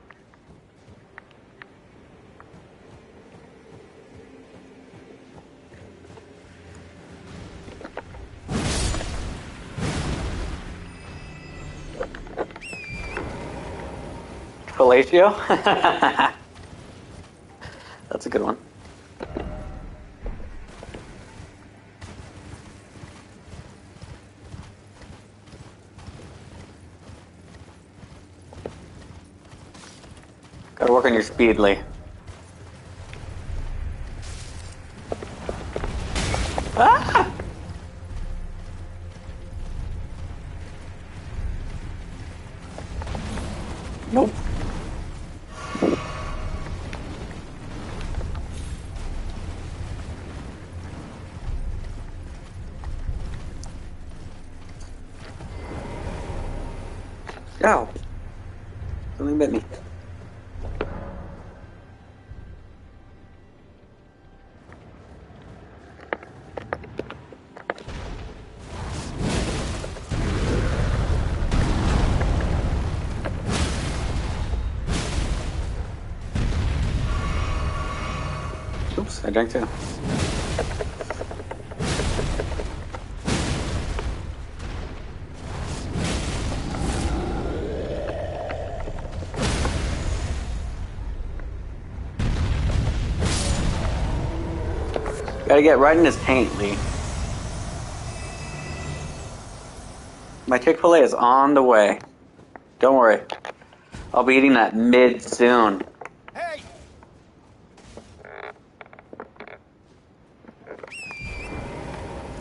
Fellatio? That's a good one. Gotta work on your speed, Lee. Ah! Ow! Something bit me. Oops, I drank too. Gotta get right in his paint, Lee. My Chick-fil-A is on the way. Don't worry. I'll be eating that mid soon. Hey!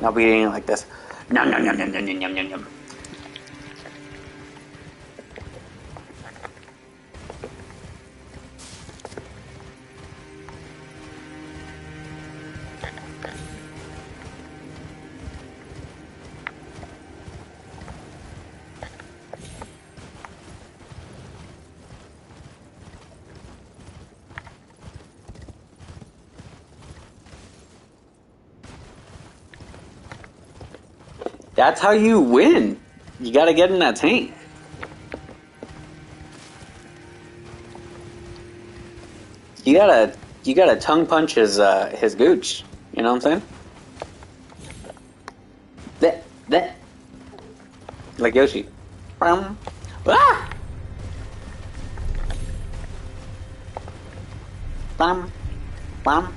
I'll be eating it like this. Nom nom nom nom nom nom nom nom. That's how you win. You gotta get in that tank. You gotta tongue punch his gooch. You know what I'm saying? That. Like Yoshi. Ah! Blam. Blam.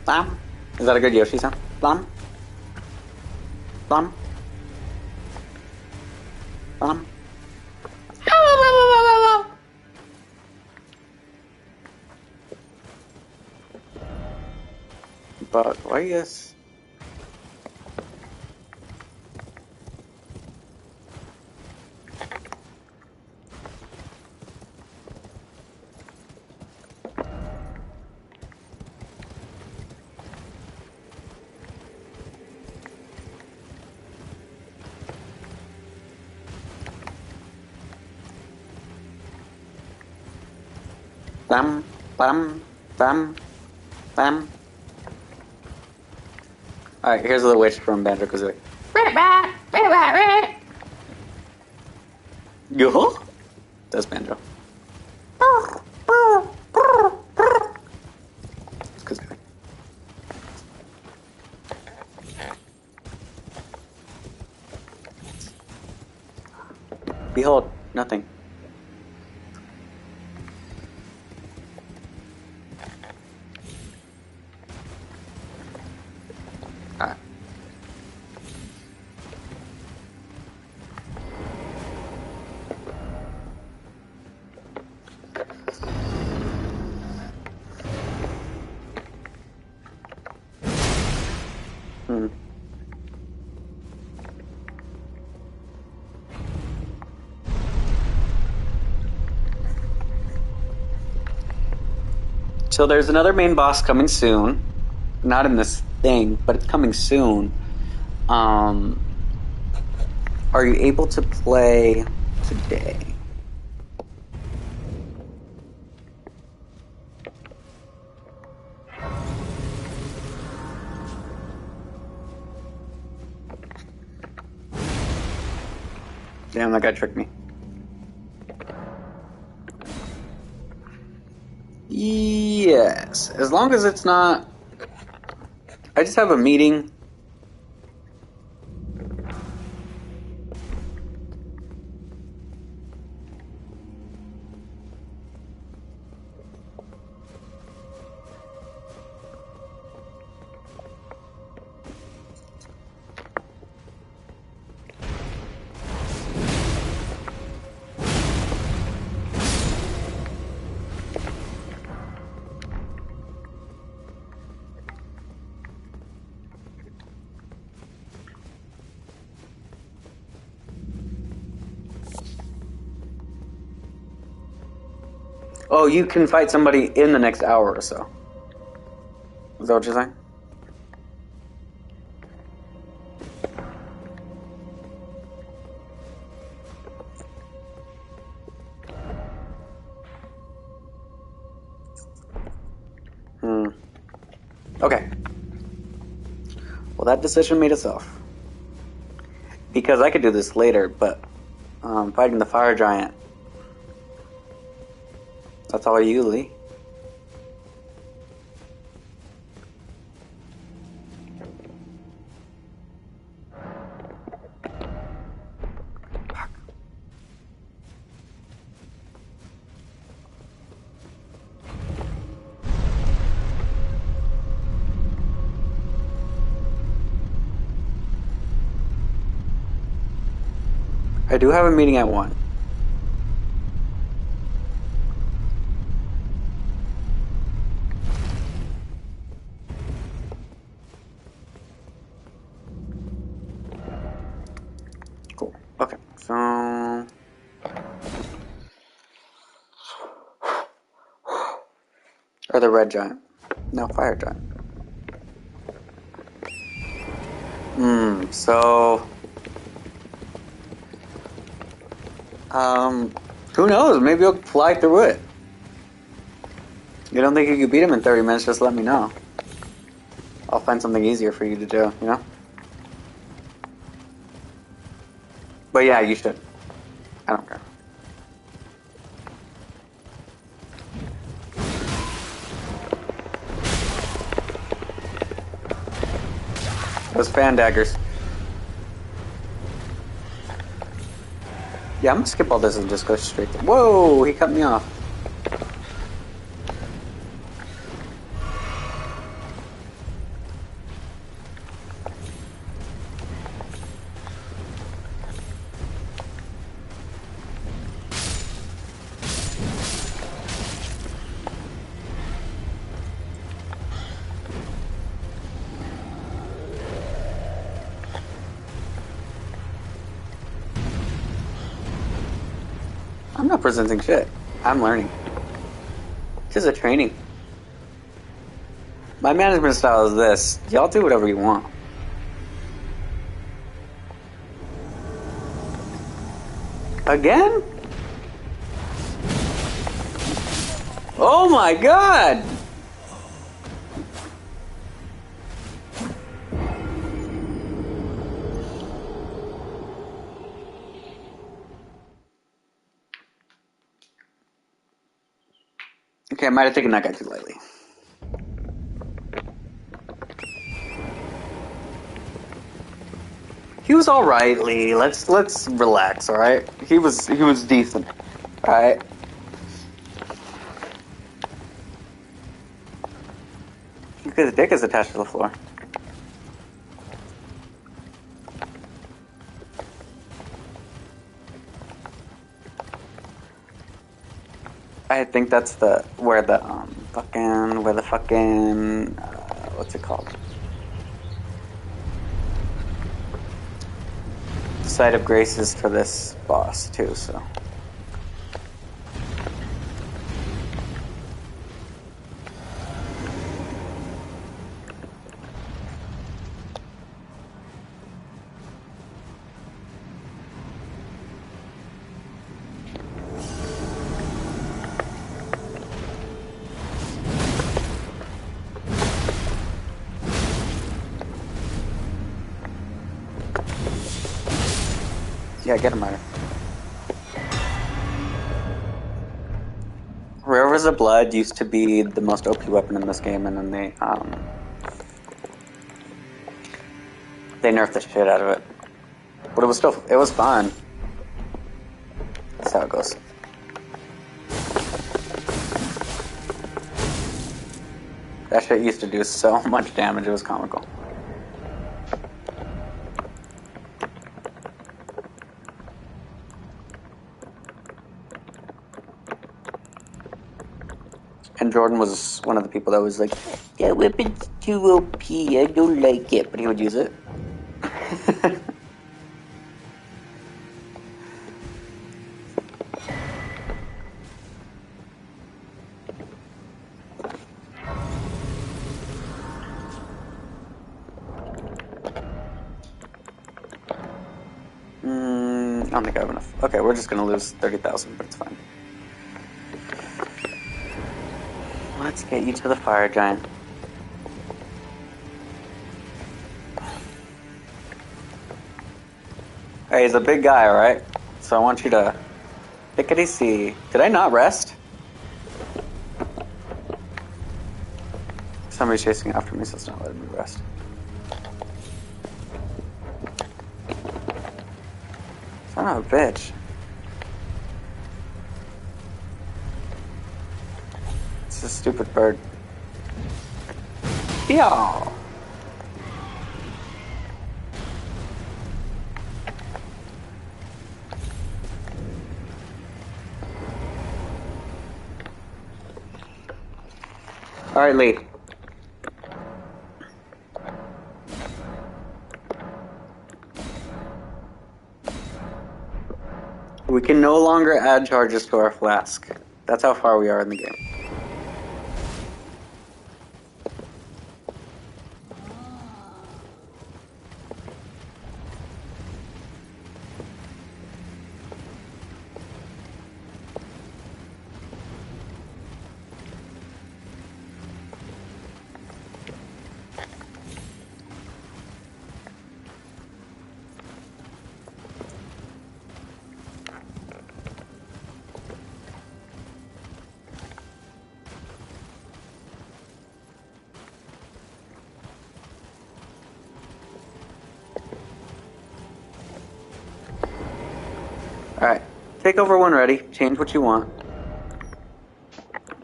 Blam. Is that a good Yoshi sound? Blam. Blam. Blam. But why yes? Bam, bam, bam, bam. Alright, here's the witch from Banjo-Kazooie. Yo? That's Banjo. It's Kazooie. Behold, nothing. Alright. So there's another main boss coming soon. Not in this thing, but it's coming soon. Are you able to play today? Damn, that guy tricked me. Yes, as long as it's not... I just have a meeting. Oh, you can fight somebody in the next hour or so. Is that what you're saying? Okay. Well, that decision made itself. Because I could do this later, but fighting the fire giant. That's all you, Lee. I do have a meeting at 1. Cool. Okay, so... Or the red giant. No, fire giant. So... Who knows? Maybe you'll fly through it. You don't think you could beat him in 30 minutes? Just let me know. I'll find something easier for you to do, you know? But yeah, you should. I don't care. Those fan daggers. Yeah, I'm gonna skip all this and just go straight to... Whoa! He cut me off. I'm not presenting shit. I'm learning. This is a training. My management style is this. Y'all do whatever you want. Again? Oh my god! Okay, I might have taken that guy too lightly. He was all right, Lee. Let's relax, all right? He was decent, all right? Because his dick is attached to the floor. I think that's where the fucking what's it called? Site of grace is for this boss too, so. Yeah, get him out. Rivers of Blood used to be the most OP weapon in this game, and then they nerfed the shit out of it. But it was fun. That's how it goes. That shit used to do so much damage, it was comical. And Jordan was one of the people that was like, that weapon's too OP, I don't like it, but he would use it. I don't think I have enough. Okay, we're just gonna lose 30,000, but it's fine. Let's get you to the fire giant. Hey, he's a big guy, alright? So I want you to take it easy. Did I not rest? Somebody's chasing after me, so it's not letting me rest. Son of a bitch. It's a stupid bird. Yeah. Alright, Lee. We can no longer add charges to our flask. That's how far we are in the game. Alright. Take over when ready. Change what you want.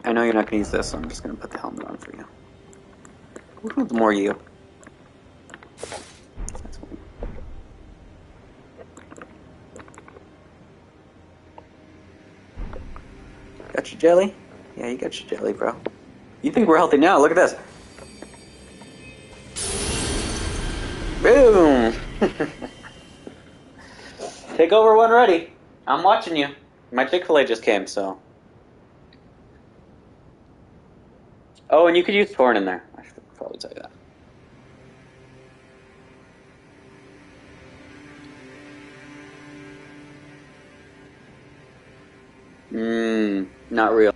I know you're not going to use this, so I'm just going to put the helmet on for you. Which one's more you? That's me. Got your jelly? Yeah, you got your jelly, bro. You think we're healthy now? Look at this. Boom! Take over when ready. I'm watching you. My Chick-fil-A just came, so... Oh, and you could use Torn in there. I should probably tell you that. Not real.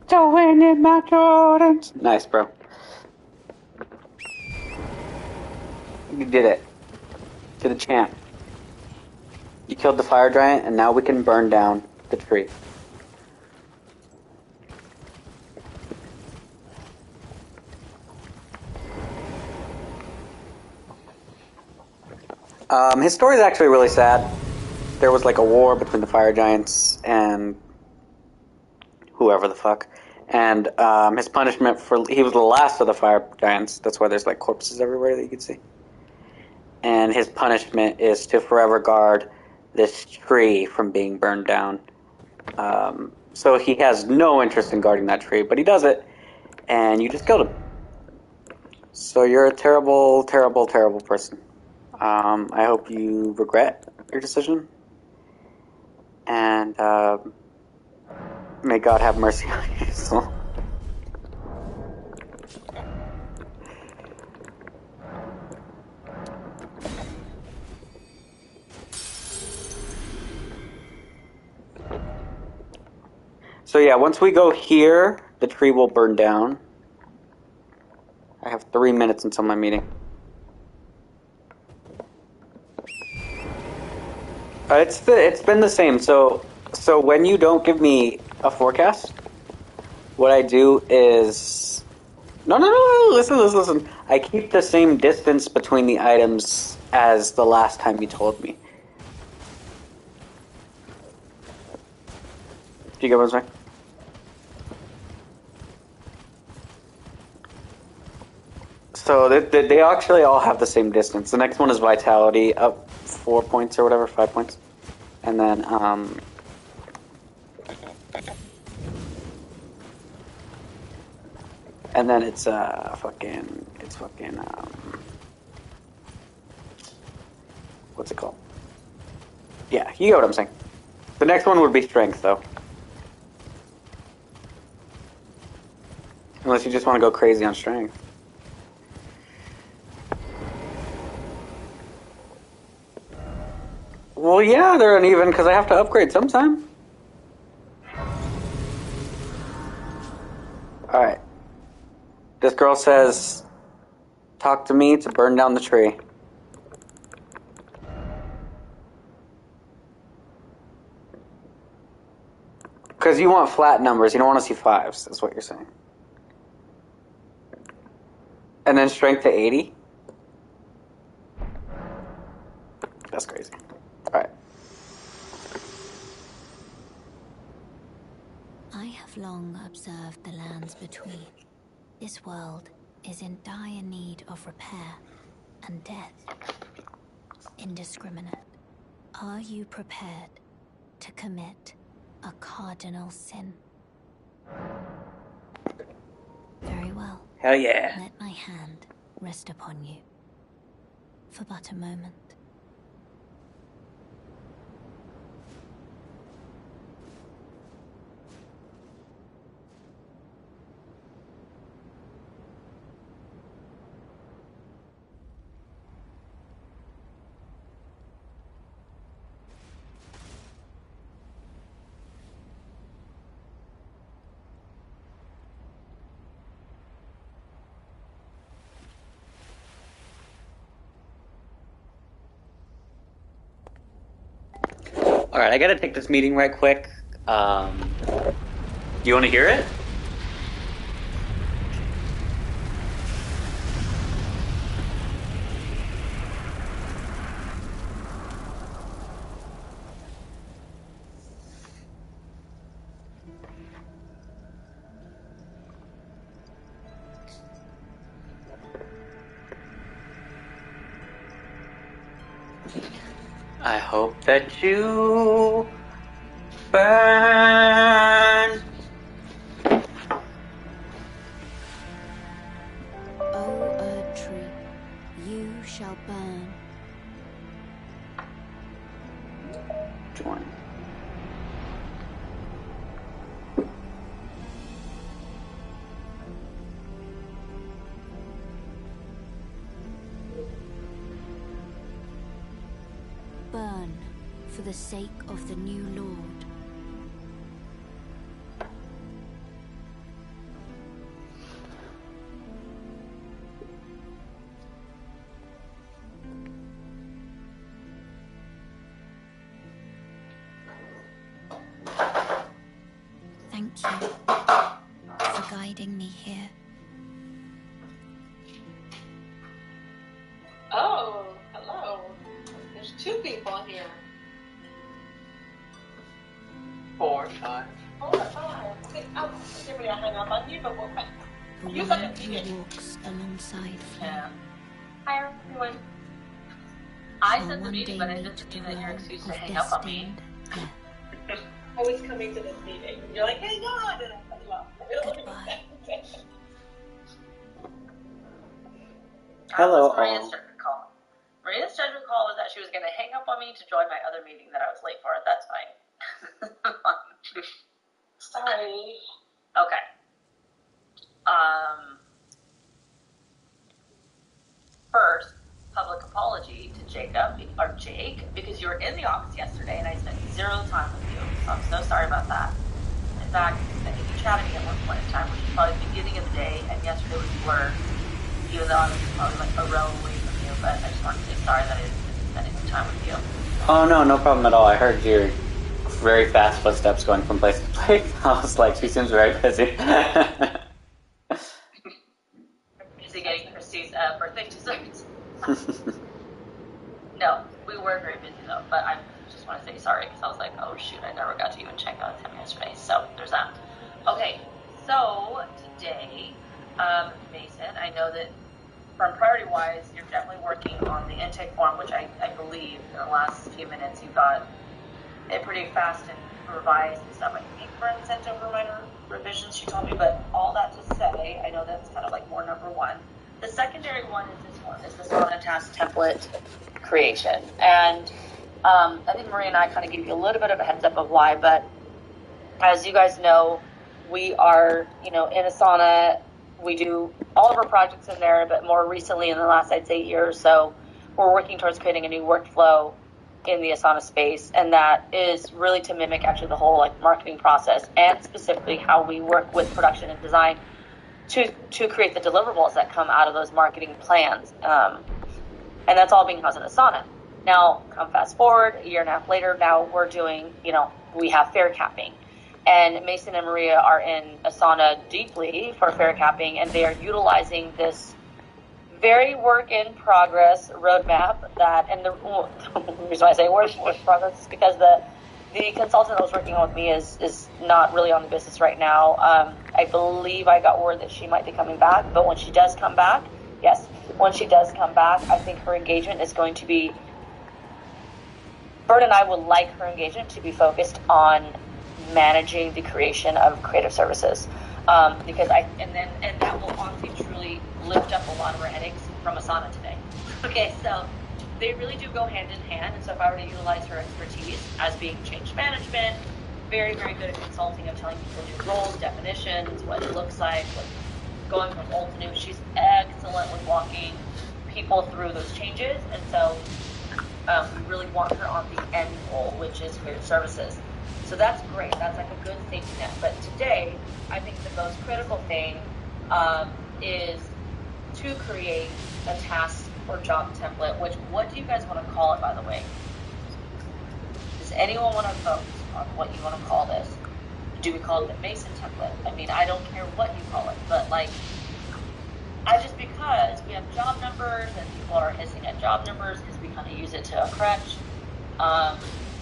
Towing in my Jordans. Nice, bro. You did it. To the champ. You killed the fire giant, and now we can burn down the tree. His story is actually really sad. There was like a war between the fire giants and whoever the fuck. And his punishment he was the last of the fire giants. That's why there's like corpses everywhere that you can see. And his punishment is to forever guard this tree from being burned down. So he has no interest in guarding that tree, but he does it, and you just killed him. So you're a terrible, terrible, terrible person. I hope you regret your decision, and may God have mercy on your soul. So yeah, once we go here, the tree will burn down. I have 3 minutes until my meeting. It's been the same. So when you don't give me a forecast, what I do is no. Listen. I keep the same distance between the items as the last time you told me. Do you get what I'm saying? So they actually all have the same distance. The next one is vitality, up 4 points or whatever, 5 points, and then it's what's it called? Yeah, you get what I'm saying. The next one would be strength, though. Unless you just want to go crazy on strength. Well, yeah, they're uneven because I have to upgrade sometime. Alright. This girl says, talk to me to burn down the tree. Because you want flat numbers, you don't want to see fives, is what you're saying. And then strength to 80? That's crazy. Alright. I have long observed the lands between. This world is in dire need of repair and death. Indiscriminate. Are you prepared to commit a cardinal sin? Very well. Hell yeah. Let my hand rest upon you for but a moment. Alright, I gotta take this meeting right quick. Do you want to hear it? I hope that you burn. O Erd tree, you shall burn. Join. Burn for the sake of the new Lord. for guiding me here. Oh, hello. There's 2 people here. 4, 5. 4 or 5. Okay, I'm going to hang up on you, but we'll back. The You one got to be who walks alongside Flo. Yeah. Hi, everyone. I Shall said the one meeting, day but it meet doesn't the mean that you're realm excused of to hang up on me. destined death. Always coming to this meeting. You're like, hang on, and I cut you off. Goodbye. Hello, Maria's all. scheduled call. Maria's scheduled call was that she was going to hang up on me to join my other meeting that I was late for. That's fine. Sorry. Okay. First, public apology to Jake, because you were in the office yesterday and I spent 0 time with you. So I'm so sorry about that. In fact, I think you chatted me at one point in time, which was probably the beginning of the day, and yesterday was blur, even though I was probably like a row away from you, but I just wanted to say sorry that I didn't spend any time with you. Oh, no problem at all. I heard your very fast footsteps going from place to place. I was like, she seems very busy. Busy getting Christy's birthday desserts. No, we were very busy though, but I just want to say sorry because I was like, oh shoot, I never got to even check on him yesterday. So there's that. Okay, so today, Mason, I know that from priority-wise, you're definitely working on the intake form, which I believe in the last few minutes you got it pretty fast and revised and stuff. I think Brent sent over minor revisions, she told me, but all that to say, I know that's kind of like more number 1. The secondary one is this one, is the Sauna task template creation. And I think Maria and I kind of gave you a little bit of a heads up of why, but as you guys know, we are, in Asana. We do all of our projects in there, but more recently in the last, I'd say, year or so, we're working towards creating a new workflow in the Asana space, and that is really to mimic actually the whole marketing process and specifically how we work with production and design to create the deliverables that come out of those marketing plans. And that's all being housed in Asana. Now, come fast forward, a year and a half later, now we're doing, we have fair capping. And Mason and Maria are in Asana deeply for fair capping, and they are utilizing this very work in progress roadmap that, and the reason why I say work in progress is because the consultant that was working with me is not really on the business right now. I believe I got word that she might be coming back, but when she does come back, I think her engagement is going to be, Bert and I would like her engagement to be focused on managing the creation of creative services. Because and that will honestly truly lift up a lot of our headaches from Asana today. Okay, so they really do go hand in hand. And so if I were to utilize her expertise as being change management, very, very good at consulting of telling people new roles, definitions, what it looks like, going from old to new. She's excellent with walking people through those changes. And so we really want her on the end goal, which is creative services. So that's great. That's like a good safety net. But today, I think the most critical thing is to create a task or job template, which, what do you guys want to call it, by the way? Does anyone want to vote on what you want to call this? Do we call it the Mason template? I mean, I don't care what you call it, but because we have job numbers and people are hissing at job numbers because we kind of use it to a crutch.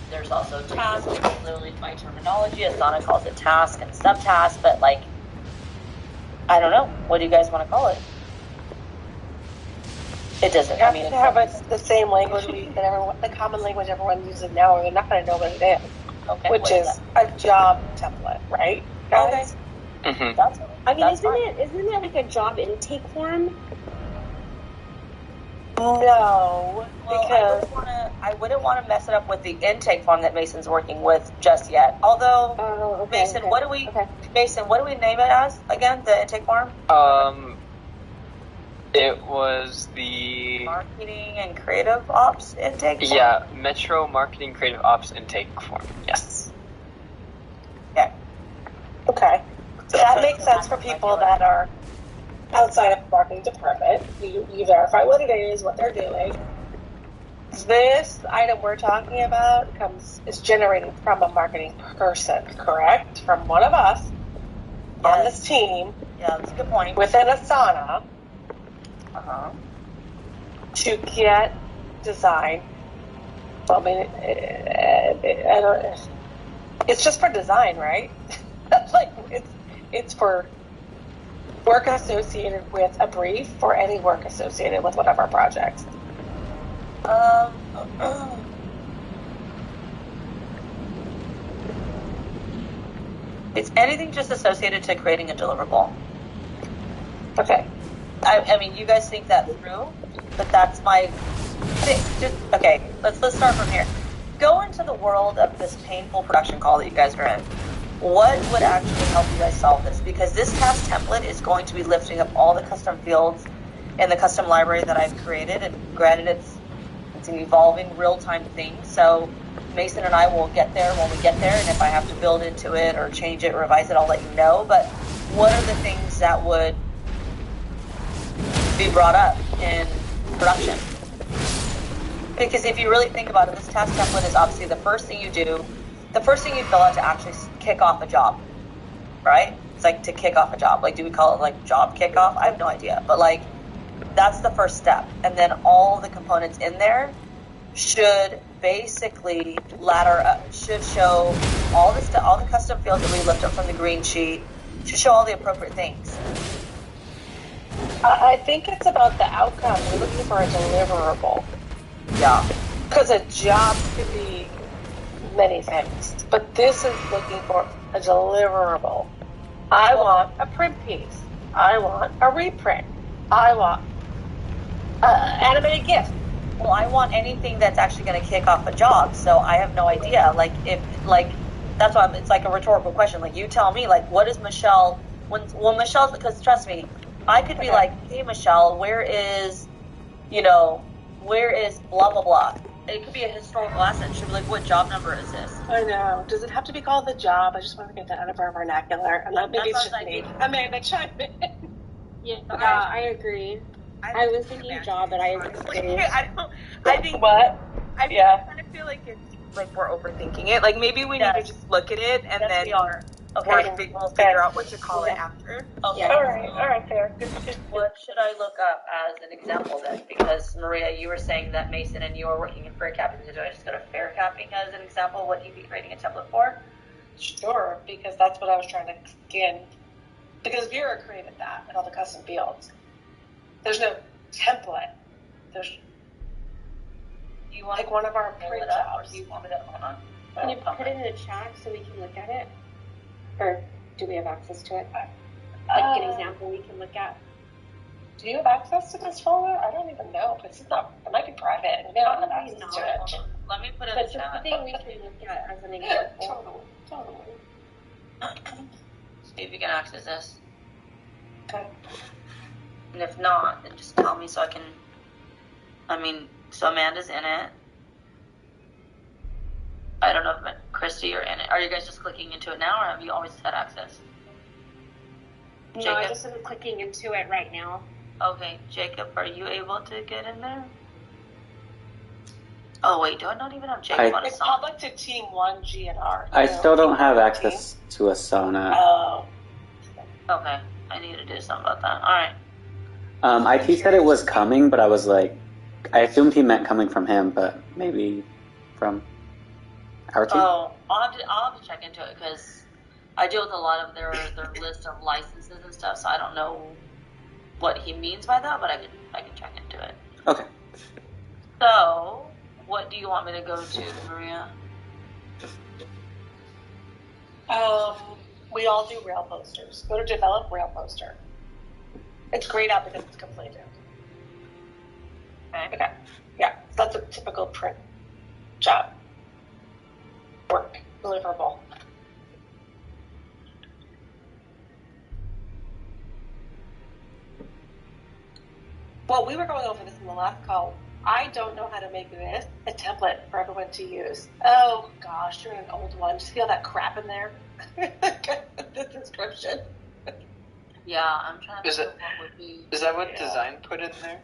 There's also task, which is literally my terminology. Asana calls it task and subtask, but I don't know. What do you guys want to call it? It doesn't. You have to have the same language that everyone, the common language everyone uses now, or they're not going to know what it is. Okay. Which is a job template, right, guys? Okay. Mm-hmm. I mean, isn't it like a job intake form? No, because I wouldn't want to mess it up with the intake form that Mason's working with just yet. Although, Mason, what do we name it as again? The intake form? It was the Marketing and Creative Ops intake form? Yeah, Metro Marketing Creative Ops intake form. Yes. Okay. So that makes sense for people that are outside of the marketing department. You verify what it is, what they're doing. This item we're talking about is generated from a marketing person, correct? From one of us on this team. Yeah, that's a good point. Within Asana to get design. Well, I mean, I don't, it's just for design, right? Like it's for work associated with a brief or any work associated with whatever project. It's anything just associated to creating a deliverable. Okay. I mean, you guys think that through, but that's my thing. Okay, let's start from here. Go into the world of this painful production call that you guys are in. What would actually help you guys solve this? Because this task template is going to be lifting up all the custom fields in the custom library that I've created, and granted it's an evolving real-time thing, so Mason and I will get there when we get there, and if I have to build into it or change it, revise it, I'll let you know. But what are the things that would be brought up in production? Because if you really think about it, this task template is obviously the first thing you do, the first thing you fill out to actually kick off a job, right? It's like to kick off a job. Like, do we call it like job kickoff? I have no idea. But like, that's the first step. And then all the components in there should basically ladder up, should show all the custom fields that we lift up from the green sheet, should show all the appropriate things. I think it's about the outcome. We're looking for a deliverable. Yeah. Because a job could be many things, but this is looking for a deliverable. I want a print piece. I want a reprint. I want animated GIF. Well, I want anything that's actually going to kick off a job, so I have no idea. Like, if, like, that's why it's like a rhetorical question. Like, you tell me, like, what is Michelle, when Michelle's, because trust me, I could be like, hey, Michelle, where is blah, blah, blah. It could be a historical asset. She'll be like, what job number is this? I know. Does it have to be called the job? I just want to get that out of our vernacular. And maybe it's just me. Amanda, chime in. Yeah, I agree. I was thinking job, but I agree. I think what? I kind of feel like it's like we're overthinking it. Like maybe we need to just look at it and then we are. Okay. We'll figure out what to call it after. Okay. Yeah. All right, fair. Good. What should I look up as an example then? Because Maria, you were saying that Mason and you are working in fair capping. So do I just go to fair capping as an example? What you'd be creating a template for? Sure, because that's what I was trying to skin. Because Vera created that and all the custom fields. There's no template. There's You want like one of our to pull print it up, or jobs. do you want me to hold on? Can you put it in a chat so we can look at it? Or do we have access to it? Like an example we can look at? Do you have access to this folder? I don't even know. But it's not. It might be private. We don't have access to it. Let me put it But in the chat. something we can look at as an example. Totally. See if you can access this. Okay. And if not, then just tell me so I can. So Amanda's in it. I don't know if Christy, you're in it. Are you guys just clicking into it now, or have you always had access? No, Jacob? I just am clicking into it right now. Okay, Jacob, are you able to get in there? Oh wait, do I not even have Jacob on a It's song? public to Team 1 GNR. I still don't have access to Asana. Oh. Okay, I need to do something about that. All right. IT said it was coming, but I was like, I assumed he meant coming from him, but maybe from our team. Oh, I'll have to check into it because I deal with a lot of their list of licenses and stuff, so I don't know what he means by that, but I can check into it. Okay. So, what do you want me to go to, Maria? We all do rail posters. Go to develop rail poster. It's grayed out because it's completed. Okay. Yeah, so that's a typical print job. Work, deliverable. Well, we were going over this in the last call. I don't know how to make this a template for everyone to use. Oh gosh, you're an old one. Just feel that crap in there. The description. Yeah, I'm trying to Is think it- of what would be. Is that what design put in there?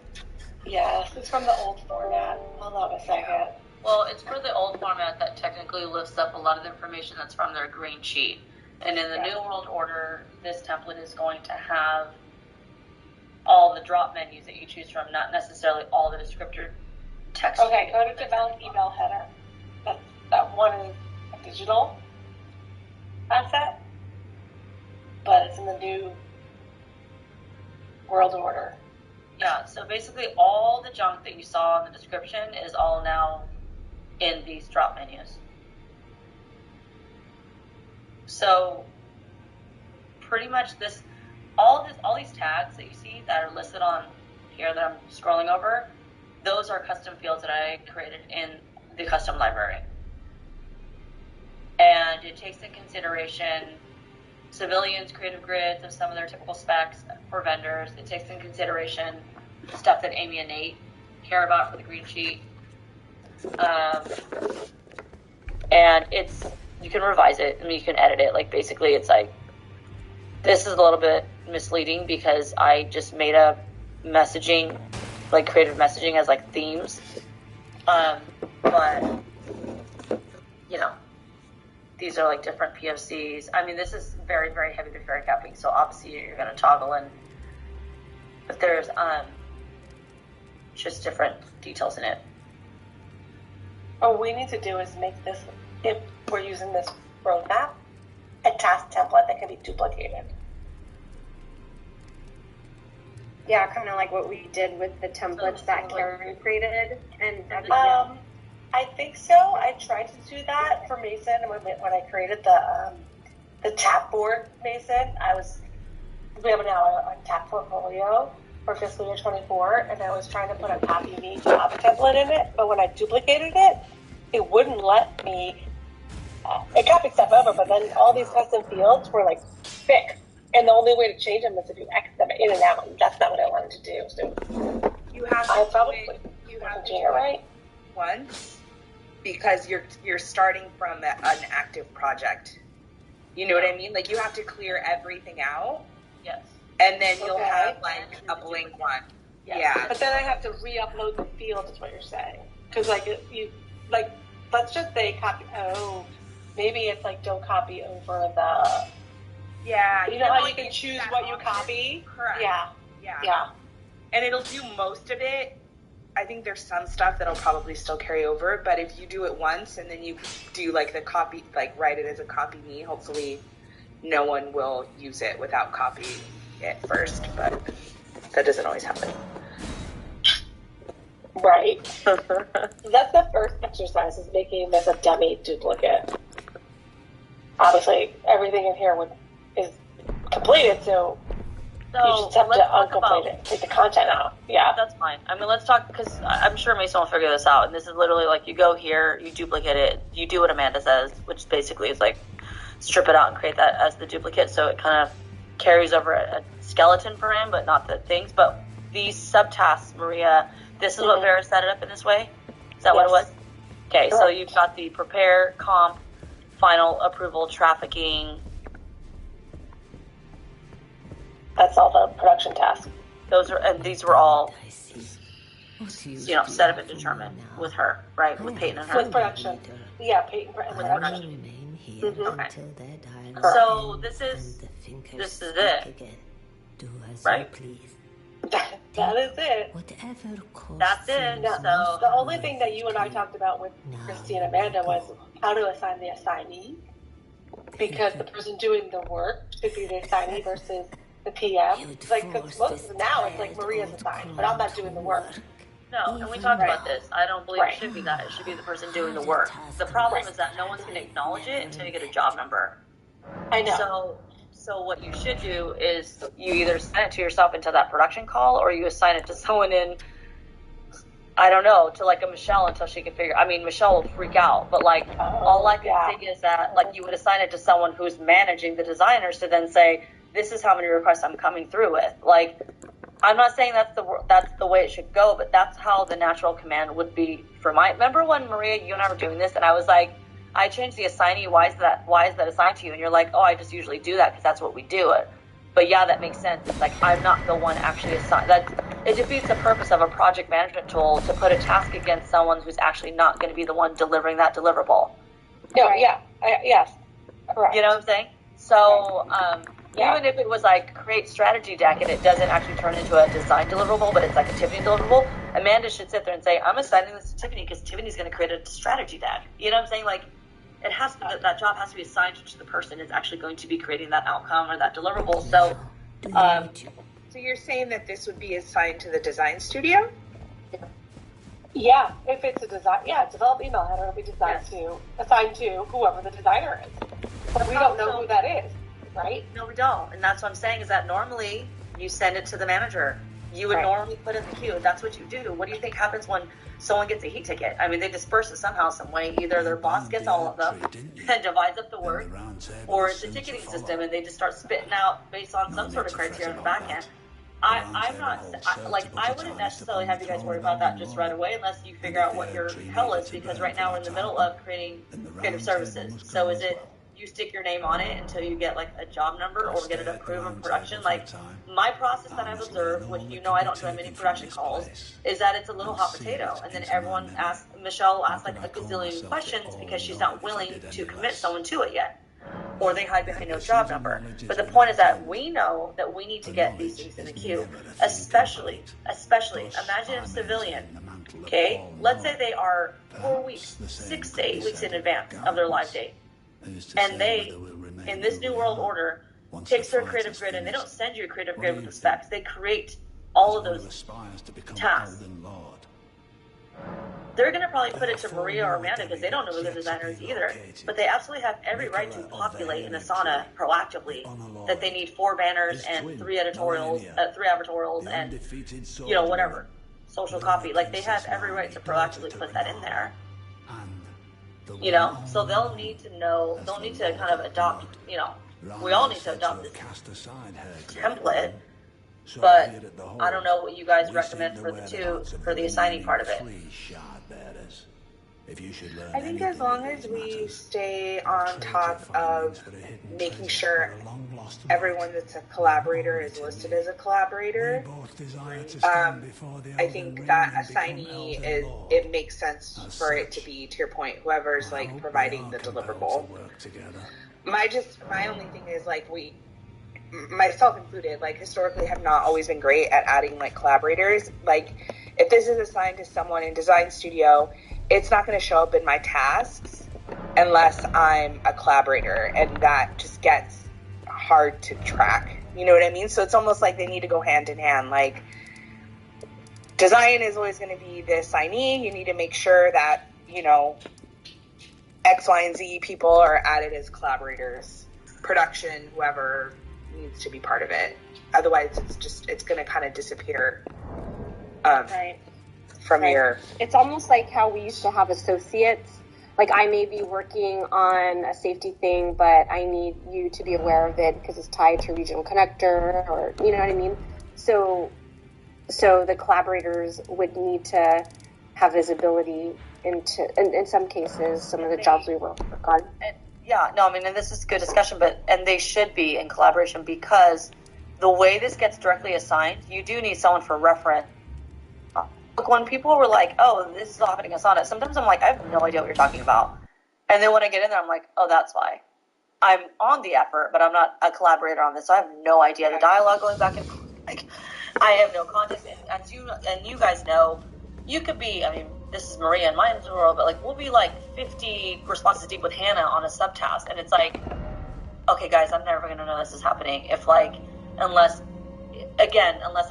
Yes, it's from the old format. Hold on a second. Well, it's for the old format that technically lifts up a lot of the information that's from their green sheet. And in the New World Order, this template is going to have all the drop menus that you choose from, not necessarily all the descriptor text. Okay, go to develop email header. That one is a digital asset, but it's in the New World Order. Yeah, so basically all the junk that you saw in the description is all now in these drop menus. So pretty much all these tags that you see that are listed on here that I'm scrolling over, those are custom fields that I created in the custom library. And it takes into consideration civilians' creative grids of some of their typical specs for vendors. It takes into consideration stuff that Amy and Nate care about for the green sheet. And you can revise it and you can edit it. Like basically it's like, this is a little bit misleading because I just made up messaging, like creative messaging as like themes. But, you know, these are like different POCs. I mean, this is very, very heavy to fairy capping, so obviously you're going to toggle in. But there's just different details in it. What we need to do is make this, if we're using this roadmap, a task template that can be duplicated. Yeah, kind of like what we did with the templates that Karen created. And I think so. I tried to do that for Mason when I created the tap board Mason. We have now a tap portfolio for fiscal year 24, and I was trying to put a copy me job template in it, but when I duplicated it, it wouldn't let me. It copied stuff over, but then all these custom fields were like fixed, and the only way to change them is to do X them in and out. And that's not what I wanted to do. So You have to do it right once because you're starting from an active project. You know what I mean? Like you have to clear everything out. Yes. And then you'll have like a blank one. Yeah. But then I have to re-upload the fields, is what you're saying. Because let's just say copy. Oh, maybe it's like don't copy over the. Yeah. You know how you can choose what you copy? Correct. Yeah. And it'll do most of it. I think there's some stuff that'll probably still carry over, but if you do it once and then you do like the copy, like write it as a copy me, hopefully no one will use it without copying it first, but that doesn't always happen. Right. That's the first exercise, is making this a dummy duplicate. Obviously, everything in here is completed, so you just have to uncomplete it, take the content out. Yeah. That's fine. I mean, let's talk, because I'm sure Mason will figure this out. And this is literally like you go here, you duplicate it, you do what Amanda says, which basically is like strip it out and create that as the duplicate. So it kind of carries over a skeleton for him, but not the things. But these subtasks, Maria, this is what Vera set it up in this way? Is that what it was? Okay, so you've got the prepare, comp, final approval, trafficking. That's all the production tasks. These were all, set up and determined with her, right? With Peyton and her. With production. Yeah, Peyton and production. Okay. So this is it, right? That is it. That's it. So the only thing that you and I talked about with Christy and Amanda was how to assign the assignee, because the person doing the work should be the assignee versus the PM. Like, cause now it's like Maria's assigned, but I'm not doing the work. no, and we talked about this. I don't believe it should be that. It should be the person doing the work. The problem is that no one's going to acknowledge it until you get a job number. I know. So what you should do is you either assign it to yourself into that production call, or you assign it to someone in, I don't know, to like a Michelle until she can figure. I mean, Michelle will freak out, but like all I can think is that like you would assign it to someone who's managing the designers to then say, this is how many requests I'm coming through with. Like, I'm not saying that's the way it should go, but that's how the natural command would be for my. Remember when Maria, you and I were doing this, and I was like, I changed the assignee. Why is that assigned to you? And you're like, oh, I just usually do that because that's what we do it. But yeah, that makes sense. It's like I'm not the one actually assigned. It defeats the purpose of a project management tool to put a task against someone who's actually not going to be the one delivering that deliverable. No, yeah, yes, correct. You know what I'm saying? So even if it was like create strategy deck and it doesn't actually turn into a design deliverable, but it's like a Tiffany deliverable, Amanda should sit there and say, I'm assigning this to Tiffany because Tiffany's going to create a strategy deck. You know what I'm saying? Like, it has to, that job has to be assigned to the person that's actually going to be creating that outcome or that deliverable. So, so you're saying that this would be assigned to the design studio? Yeah, if it's a design, develop email header will be assigned to whoever the designer is. But we don't know who that is, right? No, we don't. And that's what I'm saying is that normally you send it to the manager. You would normally put in the queue. That's what you do. What do you think happens when someone gets a heat ticket? I mean, they disperse it somehow, some way. Either their boss gets all of them and divides up the work, or it's a ticketing system and they just start spitting out based on some sort of criteria on the back end. I wouldn't necessarily have you guys worry about that just right away unless you figure out what your hell is, because right now we're in the middle of creating creative services. So is it you stick your name on it until you get like a job number or get it approved in production? Like, my process that I've observed, which you know I don't do many production calls, is that it's a little hot potato, and then everyone asks, Michelle will ask like a gazillion questions because she's not willing to commit someone to it yet, or they hide behind no job number. But the point is that we know that we need to get these things in the queue, especially, imagine a civilian, okay? Let's say they are 4 weeks, 6 to 8 weeks in advance of their live date. And they, in this new world order, takes their creative grid, and they don't send you a creative grid with the specs. They create all of those tasks. They're going to probably put it to Maria or Amanda because they don't know who the designer is either. But they absolutely have every right to populate in Asana proactively that they need 4 banners and 3 editorials, 3 advertorials, and, you know, whatever, social copy. Like, they have every right to proactively put that in there. You know, so they'll need to know, they'll need to kind of adopt, you know, we all need to adopt this template, but I don't know what you guys recommend for the assigning part of it. I think as long as we stay on top of making sure everyone that's a collaborator is listed as a collaborator, I think that assignee it makes sense for it to be, to your point, whoever's like providing the deliverable. My only thing is, like, we, myself included, like, historically have not always been great at adding like collaborators. Like, if this is assigned to someone in design studio, it's not going to show up in my tasks unless I'm a collaborator, and that just gets hard to track. You know what I mean? So it's almost like they need to go hand in hand. Like, design is always going to be the assignee. You need to make sure that, you know, X, Y, and Z people are added as collaborators. Production, whoever needs to be part of it. Otherwise, it's going to kind of disappear. From your... It's almost like how we used to have associates. Like, I may be working on a safety thing, but I need you to be aware of it because it's tied to regional connector, or, you know what I mean? So the collaborators would need to have visibility into, in some cases, some of the jobs we work on. Yeah, no, I mean, and this is good discussion, and they should be in collaboration, because the way this gets directly assigned, you do need someone for reference. When people were like, oh, this is all happening in Asana, sometimes I'm like, I have no idea what you're talking about. And then when I get in there, I'm like, oh, that's why. I'm on the effort, but I'm not a collaborator on this, so I have no idea. The dialogue going back and like, I have no context. And you guys know, you could be, I mean, this is Maria and mine's world, but like, we'll be like 50 responses deep with Hannah on a subtask, and it's like, okay, guys, I'm never going to know this is happening if, like, unless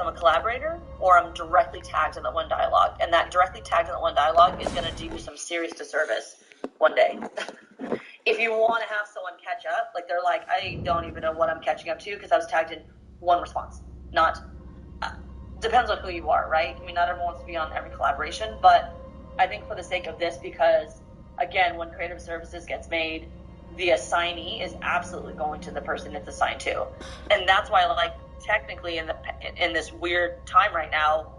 I'm a collaborator or I'm directly tagged in that one dialogue. And that directly tagged in that one dialogue is going to do you some serious disservice one day. If you want to have someone catch up, like, they're like, I don't even know what I'm catching up to because I was tagged in one response. Not, depends on who you are, right? I mean, not everyone wants to be on every collaboration, but I think for the sake of this, because, again, when creative services gets made, the assignee is absolutely going to the person it's assigned to. And that's why, like, technically in this weird time right now,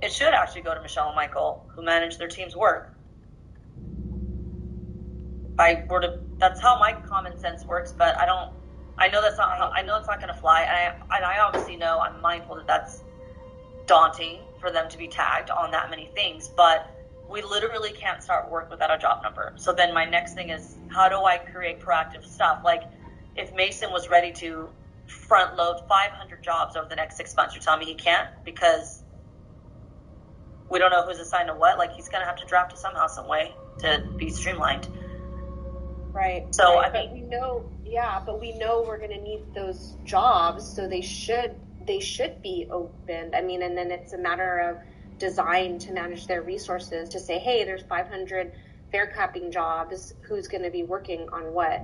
it should actually go to Michelle and Michael, who manage their team's work. That's how my common sense works, but I know it's not going to fly, and I obviously know, I'm mindful that that's daunting for them to be tagged on that many things, but we literally can't start work without a job number. So then my next thing is, how do I create proactive stuff? Like, if Mason was ready to front load 500 jobs over the next 6 months, you're telling me he can't because we don't know who's assigned to what? Like, he's going to have to draft it somehow, some way to be streamlined. Right. So, right. I mean, but we know we're going to need those jobs, so they should be opened. I mean, and then it's a matter of design to manage their resources to say, hey, there's 500 fair capping jobs. Who's going to be working on what?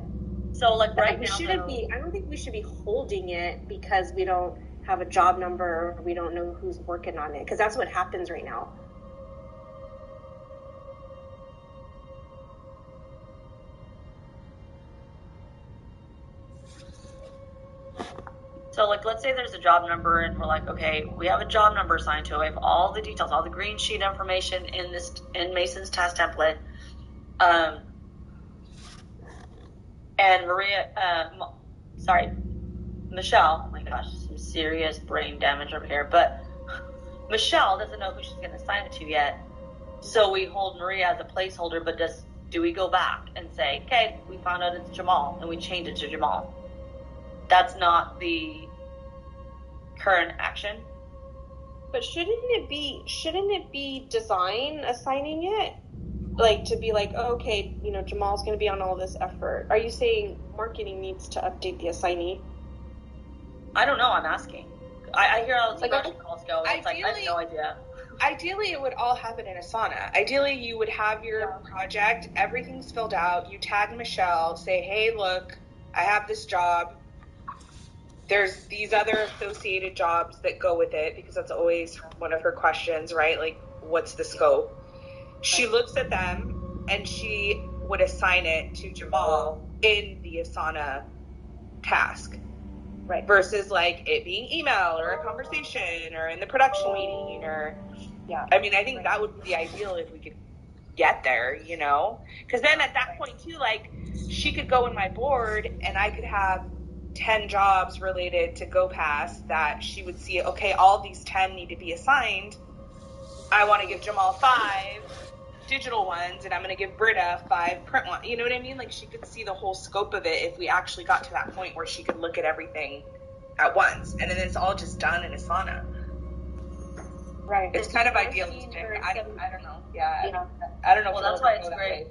So, like, right we now, shouldn't though, I don't think we should be holding it because we don't have a job number or we don't know who's working on it, because that's what happens right now. So, like, let's say there's a job number, and we're like, okay, we have a job number assigned to it. We have all the details, all the green sheet information in Mason's task template. And Michelle, oh my gosh, some serious brain damage over here, but Michelle doesn't know who she's going to assign it to yet. So we hold Maria as a placeholder, but do we go back and say, okay, we found out it's Jamal, and we change it to Jamal? That's not the current action. But shouldn't it be design assigning it? Like, to be like, oh, okay, Jamal's going to be on all this effort. Are you saying marketing needs to update the assignee? I don't know. I'm asking. I hear all the production calls go. It's like, I have no idea. Ideally, it would all happen in Asana. Ideally, you would have your project, everything's filled out, you tag Michelle, say, hey, look, I have this job. There's these other associated jobs that go with it, because that's always one of her questions, right? Like, what's the scope? She looks at them, and she would assign it to Jamal in the Asana task. Right. Versus, like, it being email or a conversation or in the production meeting or... Yeah. I mean, I think that would be the ideal if we could get there, Because then at that point, too, like, she could go in my board and I could have 10 jobs related to GoPass that she would see, okay, all these 10 need to be assigned. I want to give Jamal 5 digital ones, and I'm going to give Britta 5 print ones. You know what I mean? Like, she could see the whole scope of it if we actually got to that point where she could look at everything at once. And then it's all just done in Asana. Right. It's kind of idealistic. I don't know. Yeah. I don't know. Well, that's why it's great.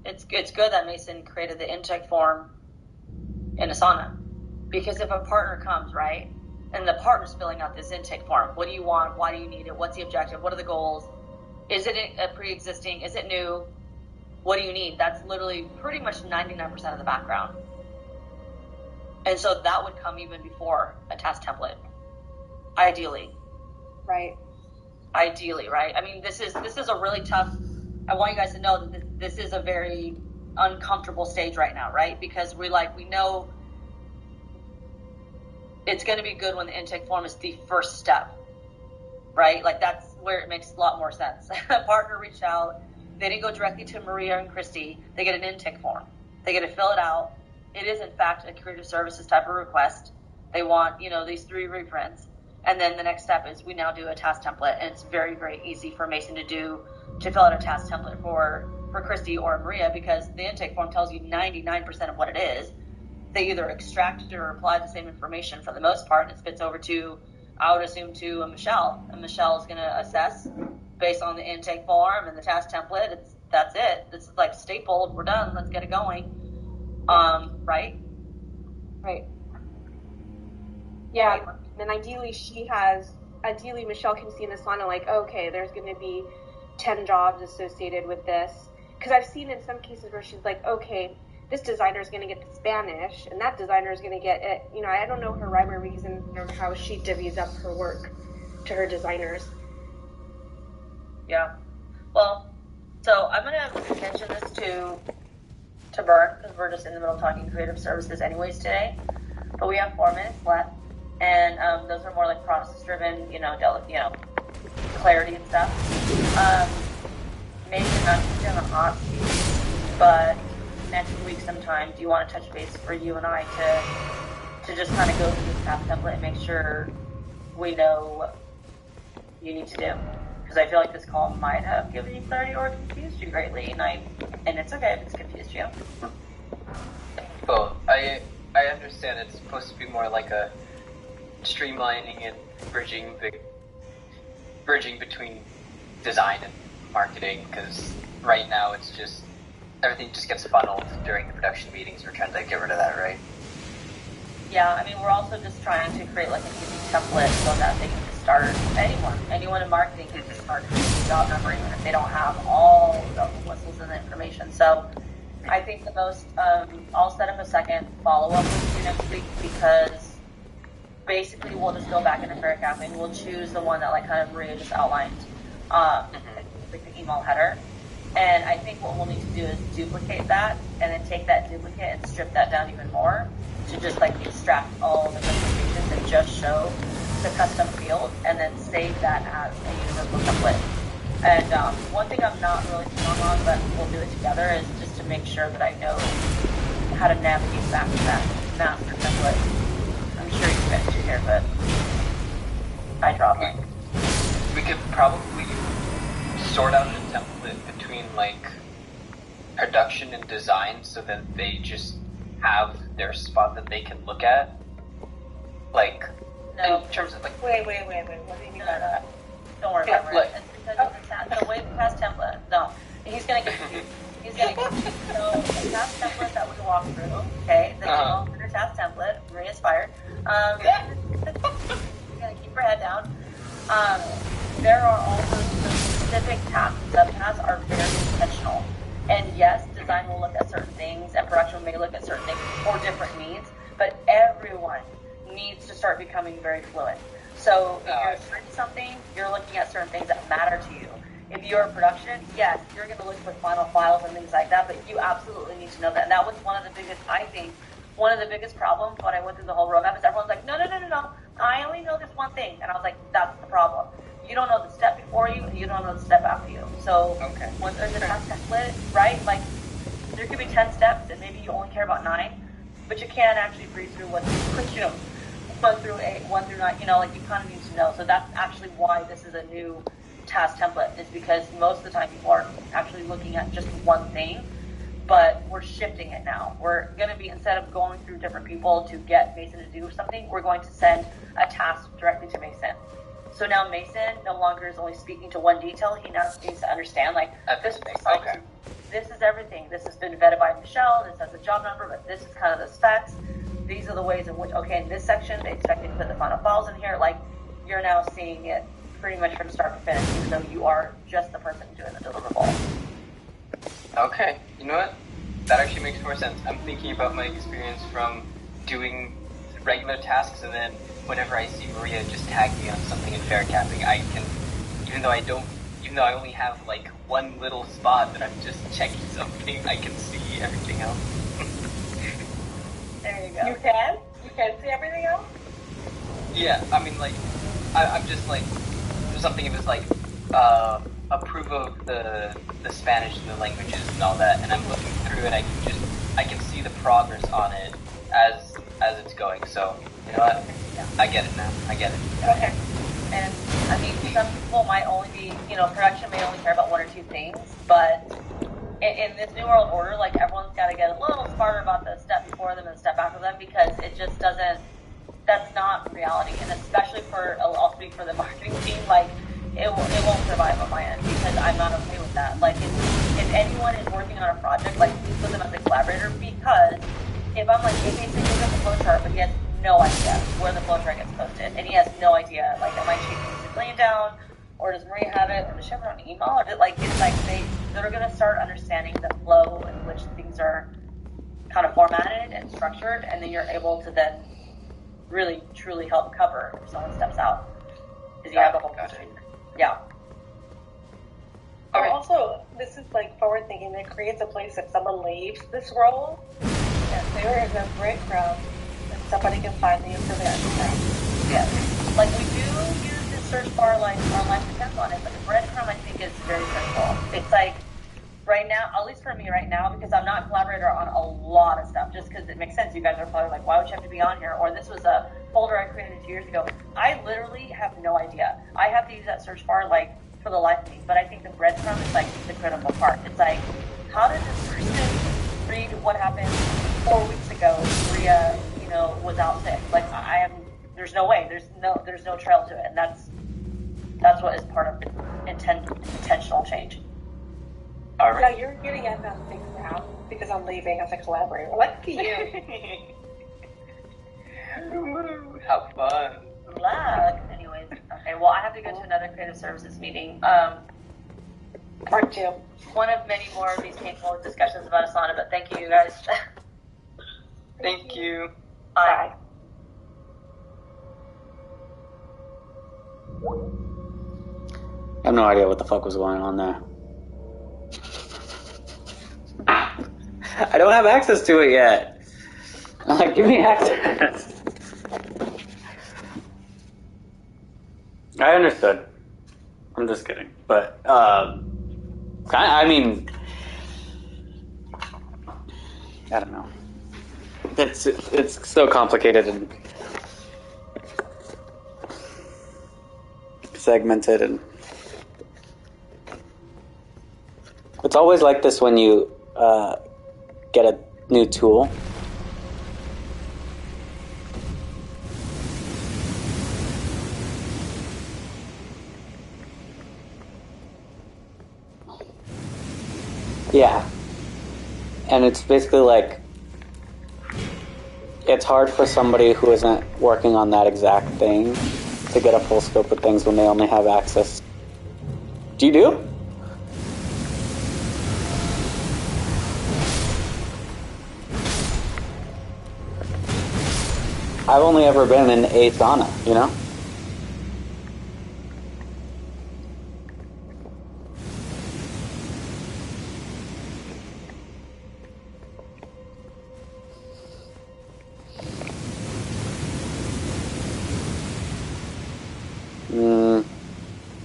It's good that Mason created the intake form in Asana, because if a partner comes, right, and the partner's filling out this intake form, what do you want? Why do you need it? What's the objective? What are the goals? Is it a pre-existing? Is it new? What do you need? That's literally pretty much 99% of the background. And so that would come even before a task template, ideally. Right. Ideally, right? I mean, this is a really tough. I want you guys to know that this is a very uncomfortable stage right now, right? Because we know it's going to be good when the intake form is the first step, right? Like, that's where it makes a lot more sense. A partner reached out. They didn't go directly to Maria and Christy. They get an intake form. They get to fill it out. It is, in fact, a creative services type of request. They want, these 3 reprints. And then the next step is we now do a task template. And it's very, very easy for Mason to fill out a task template for Christy or Maria, because the intake form tells you 99% of what it is. They either extract or apply the same information for the most part, and it spits over to, I would assume, to a Michelle. And Michelle's going to assess based on the intake form and the task template. That's it. This is like stapled. We're done. Let's get it going. Right? Right. Yeah. And ideally Michelle can see in Asana, like, okay, there's going to be 10 jobs associated with this. Because I've seen in some cases where she's like, okay, this designer is going to get the Spanish, and that designer is going to get it. I don't know her rhyme or reason or how she divvies up her work to her designers. Yeah. Well, so I'm going to mention this to Bern, because we're just in the middle of talking creative services anyways today. But we have 4 minutes left, and those are more like process-driven, clarity and stuff. Maybe not on a hot seat, but next week sometime, do you want to touch base for you and I to just kind of go through this task template and make sure we know what you need to do? Because I feel like this call might have given you clarity or confused you greatly, and it's okay if it's confused you. Well, I understand it's supposed to be more like a streamlining and bridging between design and marketing, because right now it's just everything just gets funneled during the production meetings. We're trying to get rid of that, right? Yeah, I mean, we're also just trying to create like an easy template so that they can just start, anyone in marketing can just start a job number even if they don't have all the whistles and the information. So I think the most, I'll set up a second follow-up with you next week, because basically we'll just go back into fair capping. We'll choose the one that like kind of Maria just outlined, like the email header. And I think what we'll need to do is duplicate that and then take that duplicate and strip that down even more to just like extract all the notifications and just show the custom field and then save that as a universal template. And one thing I'm not really strong on, but we'll do it together, is just to make sure that I know how to navigate back to that master template. I'm sure you guys do here, but I dropped it. We could probably sort out a template between like production and design so that they just have their spot that they can look at. Like, No. in terms of like... Wait. What do you mean by that? Don't worry about it. Like- It's because of the way the past template. No, he's gonna get confused. He's gonna get confused. So the task template that we walked through, okay, the email for the task template, Maria's fired. You're gonna keep your head down. There are also some specific tasks and subtasks are very intentional. And yes, design will look at certain things and production may look at certain things for different needs, but everyone needs to start becoming very fluent. So if you're doing something, you're looking at certain things that matter to you. If you're in production, yes, you're going to look for final files and things like that, but you absolutely need to know that. And that was one of the biggest, I think, one of the biggest problems when I went through the whole roadmap is everyone's like, no, I only know this one thing. And I was like, that's the problem. You don't know the step before you, and you don't know the step after you. So when there's a task template, right, like there could be 10 steps and maybe you only care about 9, but you can't actually breeze through one through 9, like you kind of need to know. So that's actually why this is a new task template, is because most of the time people are actually looking at just one thing, but we're shifting it now. We're going to be, instead of going through different people to get Mason to do something, we're going to send a task directly to Mason. So now Mason no longer is only speaking to one detail. He now needs to understand, like, this is everything. This has been vetted by Michelle. This has a job number, but this is kind of the specs. These are the ways in which, okay, in this section, they expect you to put the final files in here. Like, you're now seeing it pretty much from start to finish, even though you are just the person doing the deliverable. Okay, you know what? That actually makes more sense. I'm thinking about my experience from doing regular tasks, and then whenever I see Maria just tag me on something in fair capping, I can, even though I only have like one little spot that I'm just checking something, I can see everything else. There you go. You can? You can see everything else? Yeah, I mean, like, I'm just like, something if it's like, approve of the Spanish and the languages and all that, and I'm looking through it, I can see the progress on it as it's going, so, you know what? Yeah. I get it now. I get it. Okay. And, I mean, some people might only be, production may only care about one or two things, but in this new world order, like, everyone's got to get a little smarter about the step before them and the step after them, because it just doesn't, that's not reality. And especially I'll speak for the marketing team, like, it won't survive on my end, because I'm not okay with that. Like, if anyone is working on a project, like, please put them as a collaborator, because if I'm like, hey, basically look at the flowchart, but he has no idea where the flowchart gets posted, and he has no idea, like, am I chasing the lane down, or does Maria have it, or does she have it on email, or it's like they're going to start understanding the flow in which things are kind of formatted and structured, and then you're able to then really, truly help cover if someone steps out. Because you have the whole history. Yeah. Or also, this is like forward thinking. It creates a place if someone leaves this role, that there is a breadcrumb and somebody can find the information. Yes. Like, we do use the search bar, like, our life depends on it, but the breadcrumb, I think, is very critical. It's like, right now, at least for me right now, because I'm not a collaborator on a lot of stuff, just because it makes sense. You guys are probably like, why would you have to be on here? Or this was a folder I created 2 years ago. I literally have no idea. I have to use that search bar, like, for the life of me. But I think the breadcrumb is, like, the critical part. It's like, how did this person read what happened 4 weeks ago? ago, Maria, was out sick. Like there's no way. There's no trail to it, and that's what is part of intentional change. All right. Yeah, you're getting at that thing now because I'm leaving as a collaborator. Lucky you. Woo, have fun. Luck. Anyways, okay. Well, I have to go to another creative services meeting. Part two. One of many more of these painful discussions about Asana, but thank you guys. Thank you. Bye. I have no idea what the fuck was going on there. I don't have access to it yet. I'm like, give me access. I understood. I'm just kidding. But, I mean, I don't know. It's so complicated and segmented, and it's always like this when you get a new tool. Yeah. And it's basically like, it's hard for somebody who isn't working on that exact thing to get a full scope of things when they only have access. Do you do? I've only ever been in Asana, you know?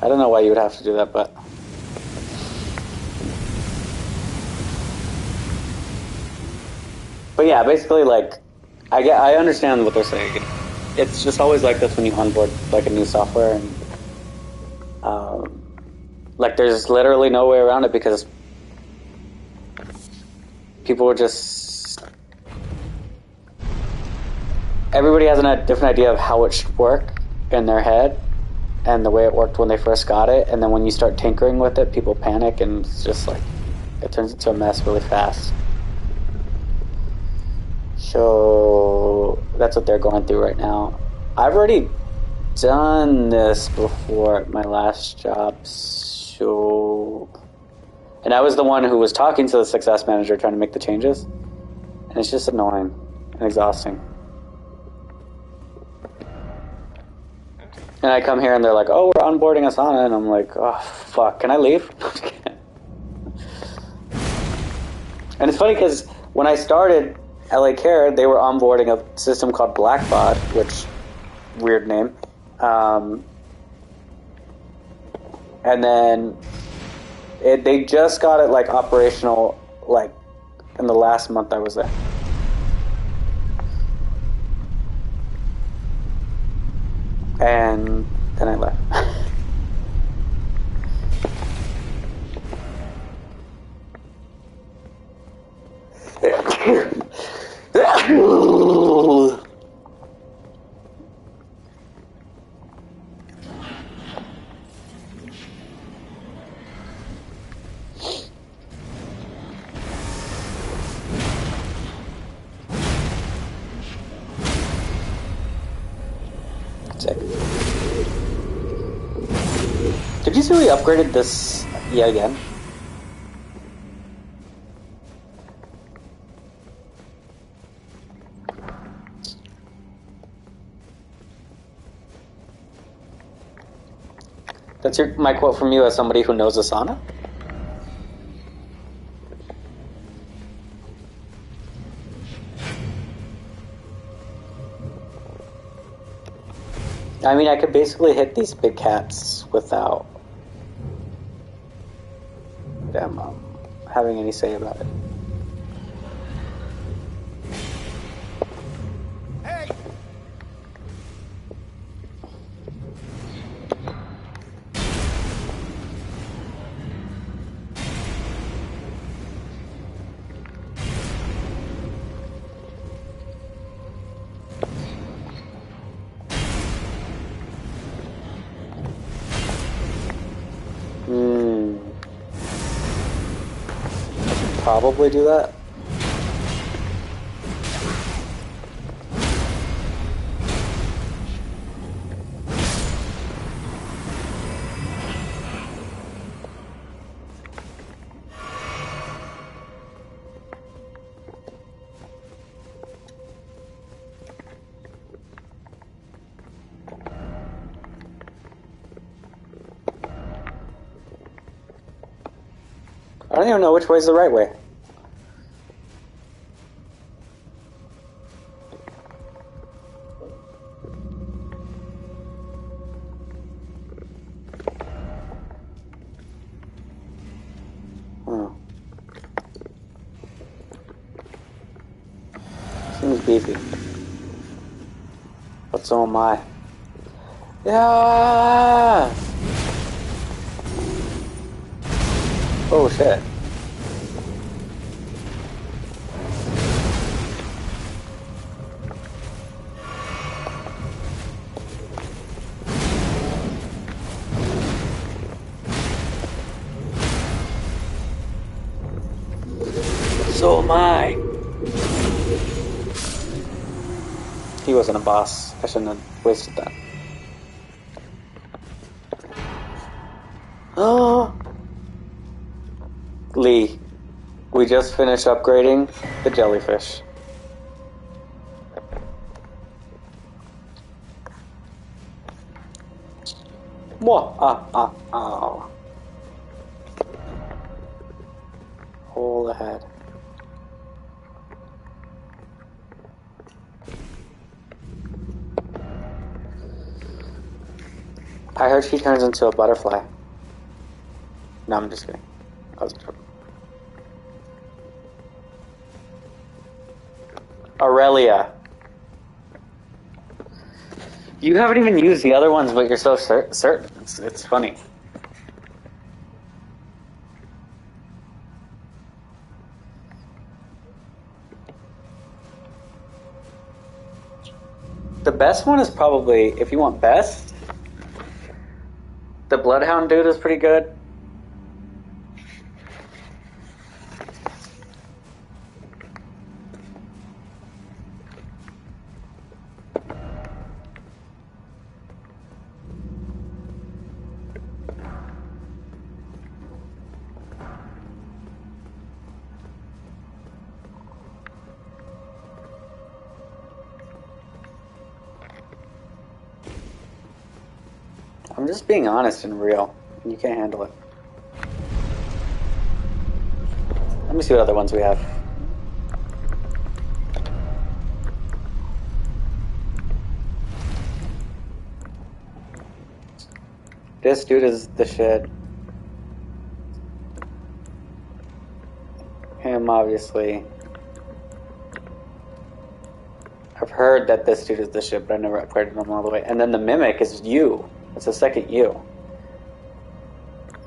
I don't know why you would have to do that, but... But yeah, basically, like, I understand what they're saying. It's just always like this when you onboard, like, a new software, and... like, there's literally no way around it, because... people are just... Everybody has a different idea of how it should work in their head, and the way it worked when they first got it, and then when you start tinkering with it, people panic, and it's just like, it turns into a mess really fast. So, that's what they're going through right now. I've already done this before at my last job, so... And I was the one who was talking to the success manager trying to make the changes, and it's just annoying and exhausting. And I come here and they're like, oh, we're onboarding Asana. And I'm like, oh, fuck, can I leave? And it's funny because when I started LA Care, they were onboarding a system called Blackbot, which, weird name. And then they just got it, like, operational, like, in the last month I was there. And then I left. Sick. Did you see we upgraded this yet again? That's my quote from you as somebody who knows Asana? I mean, I could basically hit these big cats without them having any say about it. Hey! probably do that. I don't even know which way's the right way. Seems beefy. But so am I. Yeah! Oh shit. So am I. He wasn't a boss. I shouldn't have wasted that. Oh. Lee, we just finished upgrading the jellyfish. Mwah, Hole ahead. I heard she turns into a butterfly. No, I'm just kidding. I was joking. Aurelia. You haven't even used the other ones, but you're so certain. It's funny. The best one is probably, if you want best, the Bloodhound dude is pretty good. I'm just being honest and real, and you can't handle it. Let me see what other ones we have. This dude is the shit. Him, obviously. I've heard that this dude is the shit, but I never upgraded him all the way. And then the Mimic is you. It's the second you.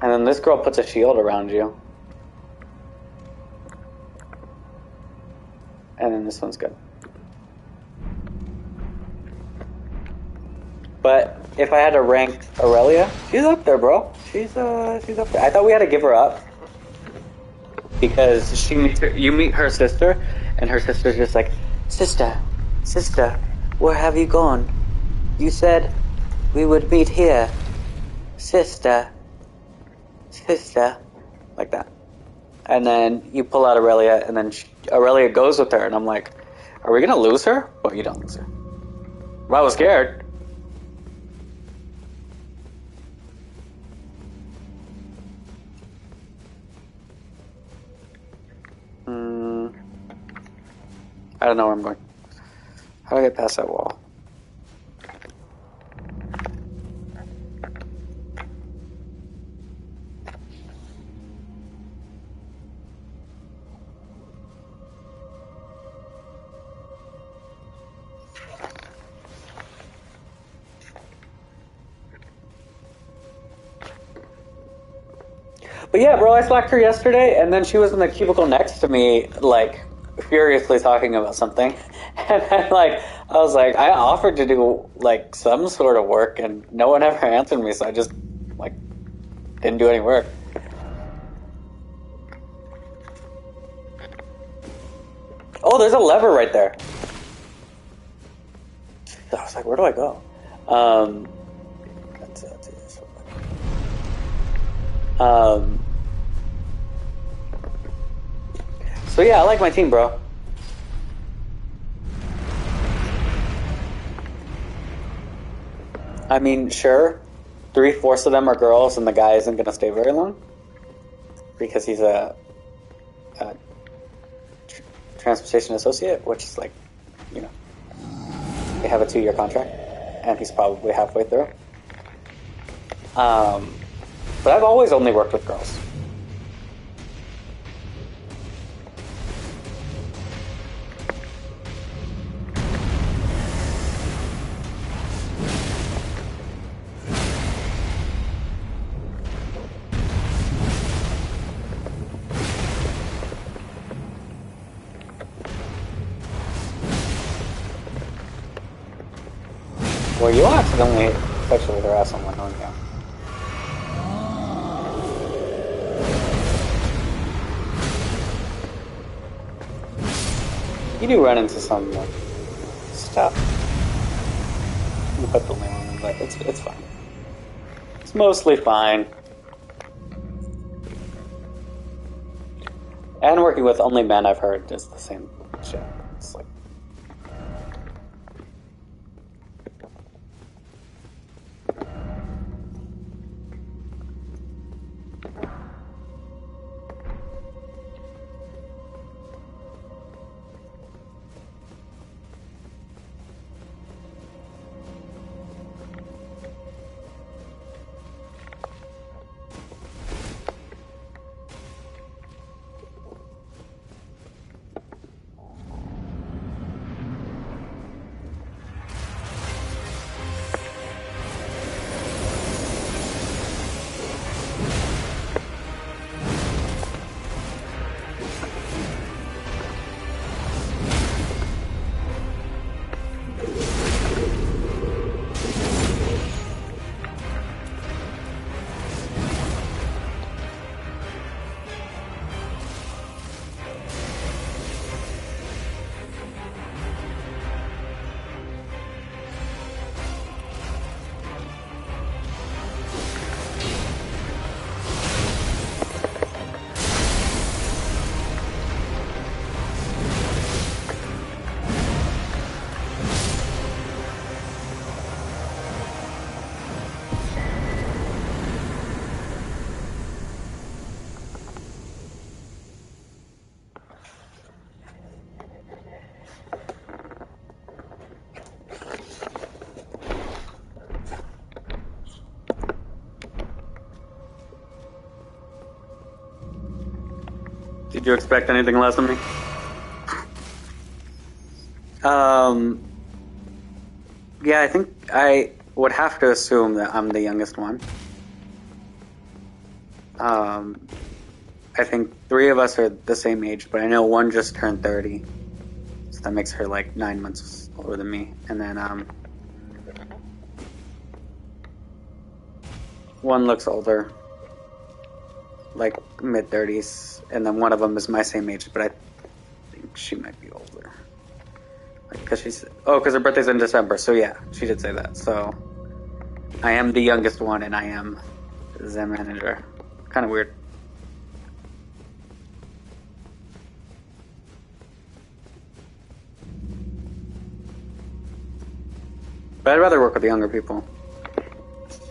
And then this girl puts a shield around you. And then this one's good. But if I had to rank Aurelia, she's up there, bro. She's up there. I thought we had to give her up because you meet her sister, and her sister's just like, sister, where have you gone? You said we would meet here, sister, like that. And then you pull out Aurelia, and then Aurelia goes with her, and I'm like, are we gonna lose her? Well, you don't lose her. Well, I was scared. I don't know where I'm going. How do I get past that wall? But yeah, bro, I slacked her yesterday, and then she was in the cubicle next to me, like, furiously talking about something. And then, like, I was like, I offered to do, like, some sort of work, and no one ever answered me, so I just, like, didn't do any work. Oh, there's a lever right there. I was like, where do I go? Let's do this real quick. So yeah, I like my team, bro. I mean, sure, 3/4 of them are girls, and the guy isn't gonna stay very long because he's a transportation associate, which is like, you know, they have a 2-year contract, and he's probably halfway through. But I've always only worked with girls. Well, you accidentally sexually harass someone, don't you? You do run into some stuff. You put the link on, but it's fine. It's mostly fine. And working with only men, I've heard, is the same shit. It's like. Did you expect anything less of me? Yeah, I think I would have to assume that I'm the youngest one. I think 3 of us are the same age, but I know one just turned 30. So that makes her like 9 months older than me. And then, one looks older, like mid-30s, and then one of them is my same age, but I think she might be older. Like, because her birthday's in December, so yeah, she did say that. So I am the youngest one, and I am the manager. Kind of weird. But I'd rather work with the younger people.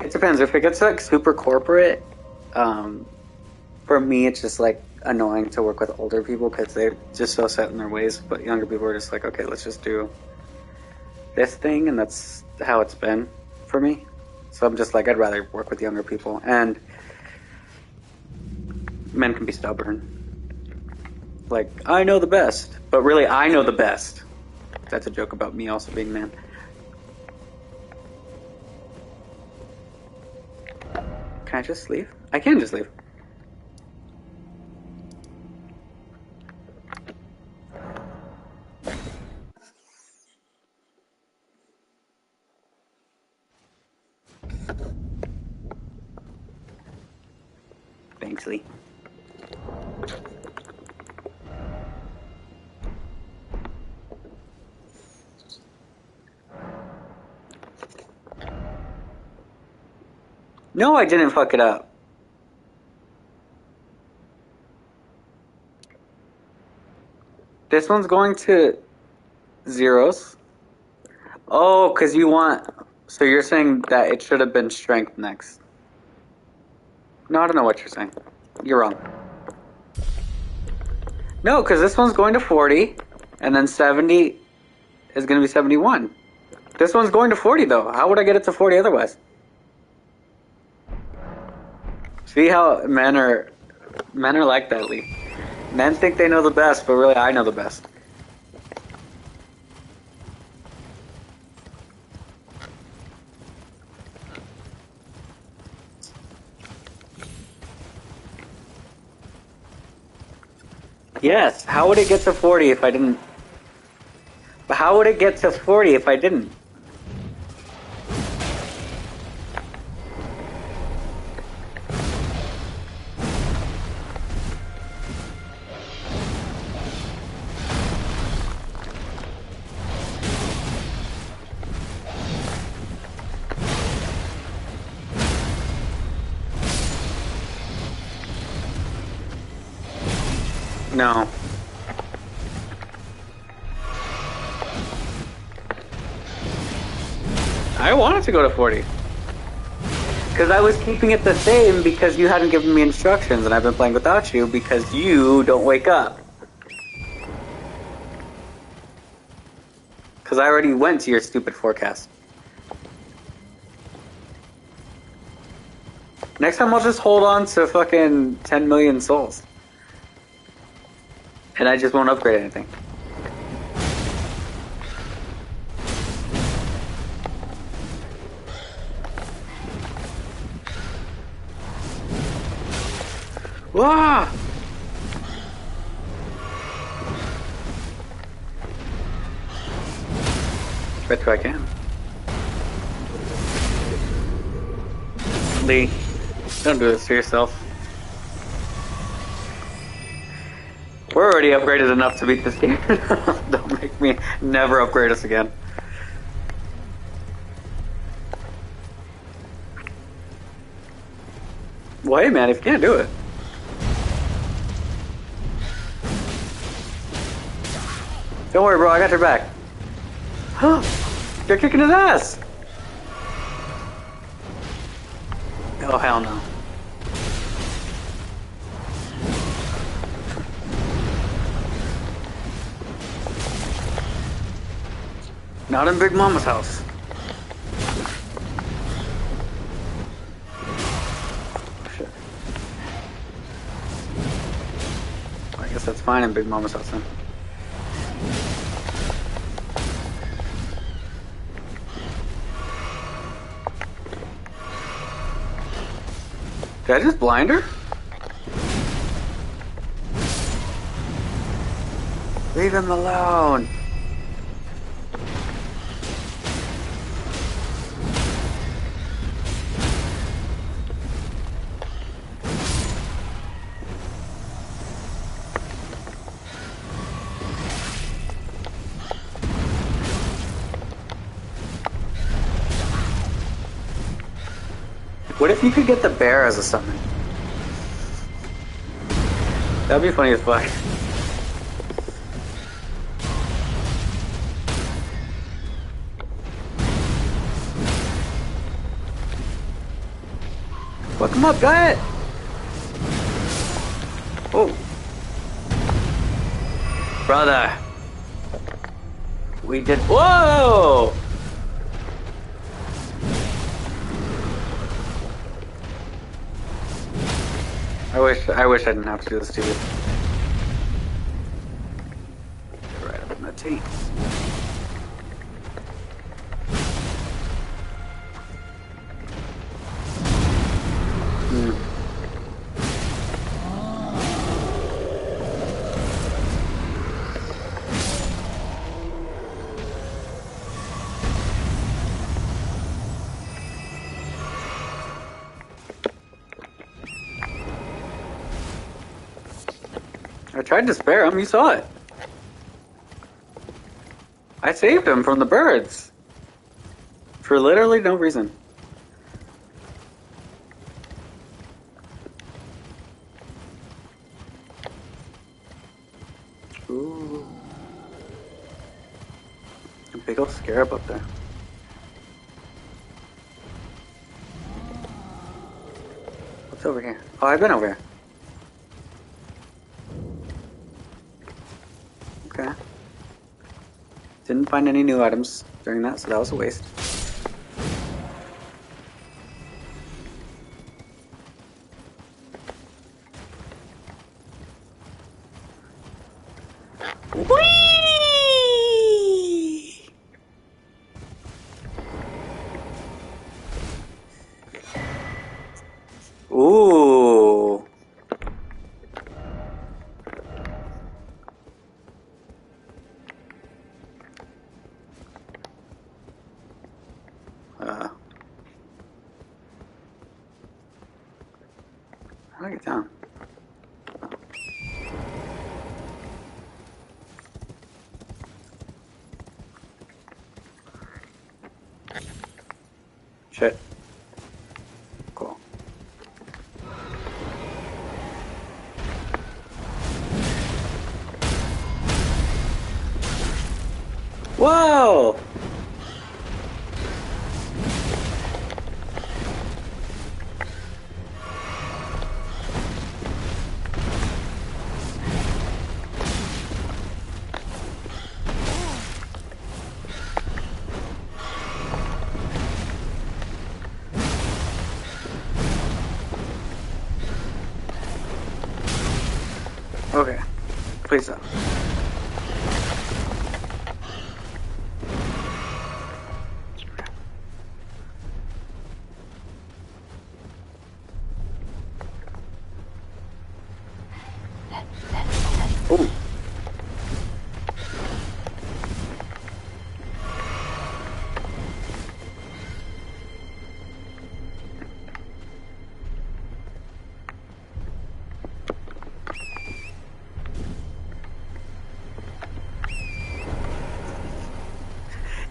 It depends. If it gets like super corporate, for me it's just like annoying to work with older people because they're just so set in their ways. But younger people are just like, okay, let's just do this thing, and that's how it's been for me. So I'm just like, I'd rather work with younger people. And men can be stubborn. Like, I know the best, but really I know the best. That's a joke about me also being man. Can I just leave? I can just leave. Thanks, Lee. No, I didn't fuck it up. This one's going to zeros. Oh, because you want... So you're saying that it should have been strength next. No, I don't know what you're saying. You're wrong. No, because this one's going to 40, and then 70 is going to be 71. This one's going to 40, though. How would I get it to 40 otherwise? See how men are like that, Lee. Men think they know the best, but really I know the best. Yes, how would it get to 40 if I didn't? But how would it get to 40 if I didn't? No. I wanted to go to 40. Because I was keeping it the same because you hadn't given me instructions and I've been playing without you because you don't wake up. Because I already went to your stupid forecast. Next time I'll just hold on to fucking 10 million souls. And I just won't upgrade anything. Wah! Bet you I can. Lee, don't do this to yourself. We're already upgraded enough to beat this game. Don't make me never upgrade us again. Well, hey man, if you can't do it. Don't worry, bro, I got your back. You're kicking his ass! Oh, hell no. Not in Big Mama's house. Oh, shit. I guess that's fine in Big Mama's house then. Did I just blind her? Leave him alone. What if you could get the bear as a summon? That'd be funny as fuck. Fuck him up, got it! Oh. Brother. We did. Whoa! I wish I didn't have to do this to you. Get right up in the teeth. I tried to spare him, you saw it. I saved him from the birds. For literally no reason. Ooh. A big old scarab up there. What's over here? Oh, I've been over here. Okay. Didn't find any new items during that, so that was a waste. Whee! Ooh. How do I get down? Shit. Cool. Whoa! Okay. Please stop. Ooh.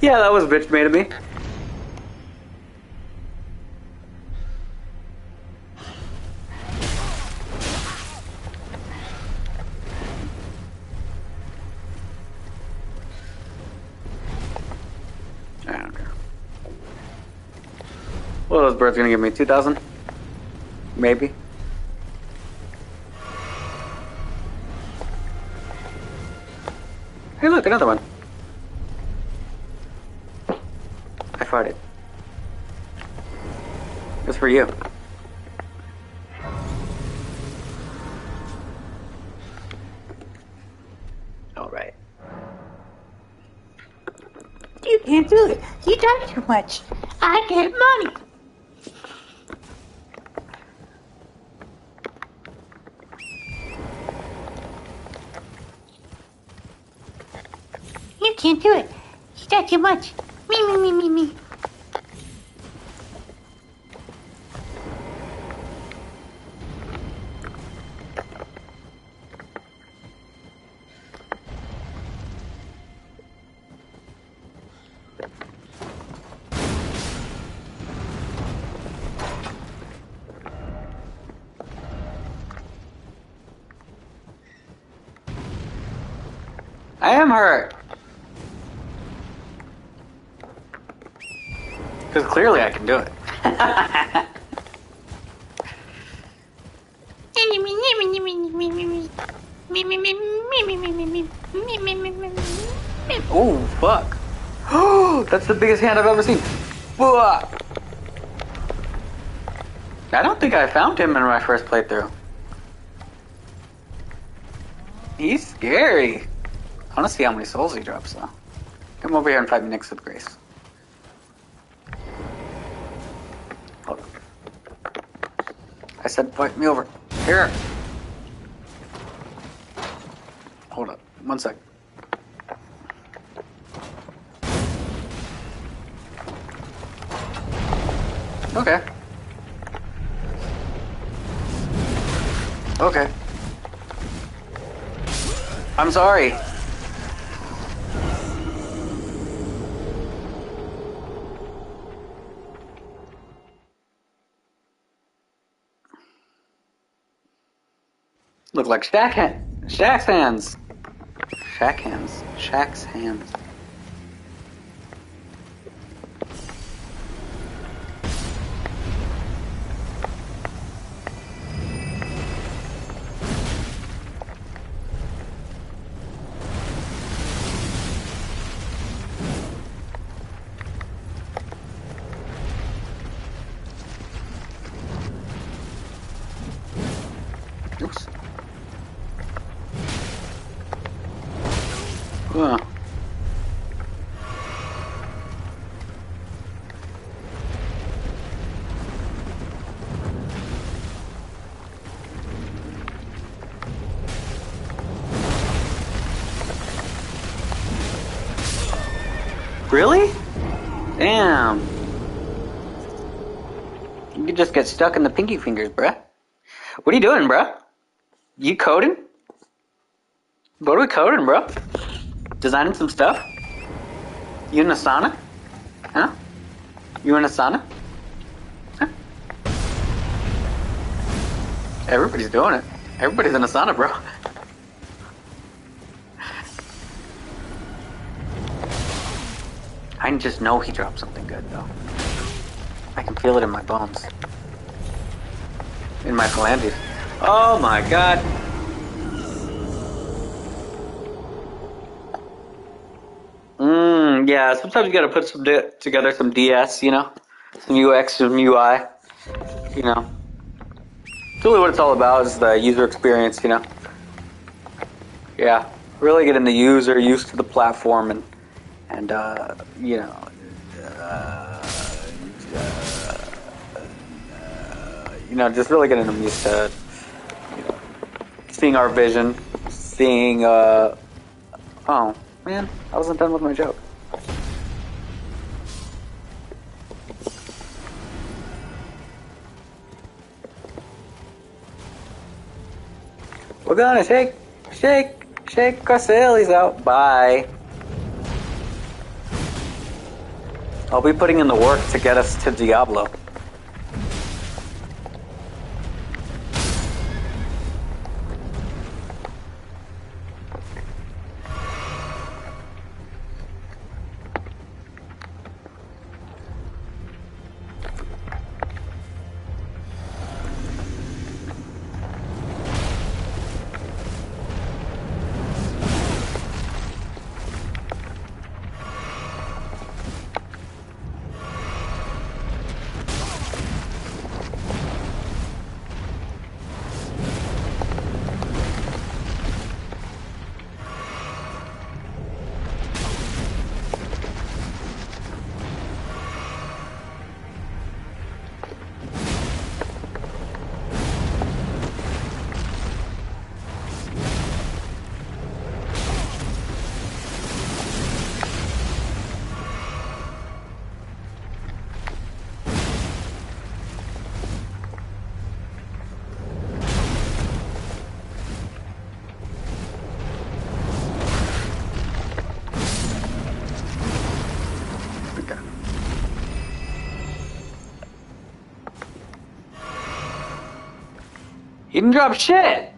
Yeah, that was a bitch made of me. I don't care. What are those birds gonna give me? 2,000? Maybe. Hey, look, another one. I farted. It's for you. All right. You can't do it. You talk too much. I get money. You can't do it. You talk too much. Me. I am hurt. Because clearly I can do it. Oh, fuck. Oh, that's the biggest hand I've ever seen. Fuck. I don't think I found him in my first playthrough. He's scary. I want to see how many souls he drops, though. Come over here and fight me next to the Grace. Hold on. I said fight me over. Here. Hold up. 1 sec. Okay. Okay. I'm sorry. Look like Shaq's hands. Shack hands. Shack's hands. Oops. Huh. Really? Damn. You could just get stuck in the pinky fingers, bruh. What are you doing, bruh? You coding? What are we coding, bruh? Designing some stuff? You in a sauna? Huh? You in a sauna? Huh? Everybody's doing it. Everybody's in a sauna, bro. I just know he dropped something good, though. I can feel it in my bones. In my phalanges. Oh my god. Yeah, sometimes you gotta put together some DS, you know? Some UX, some UI, you know? It's really what it's all about is the user experience, you know? Yeah, really getting the user used to the platform and you know, just really getting them used to, you know, seeing our vision, seeing, oh, man, I wasn't done with my joke. We're gonna shake our sillies out. Bye. I'll be putting in the work to get us to Diablo. He didn't drop shit!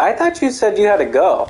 I thought you said you had to go.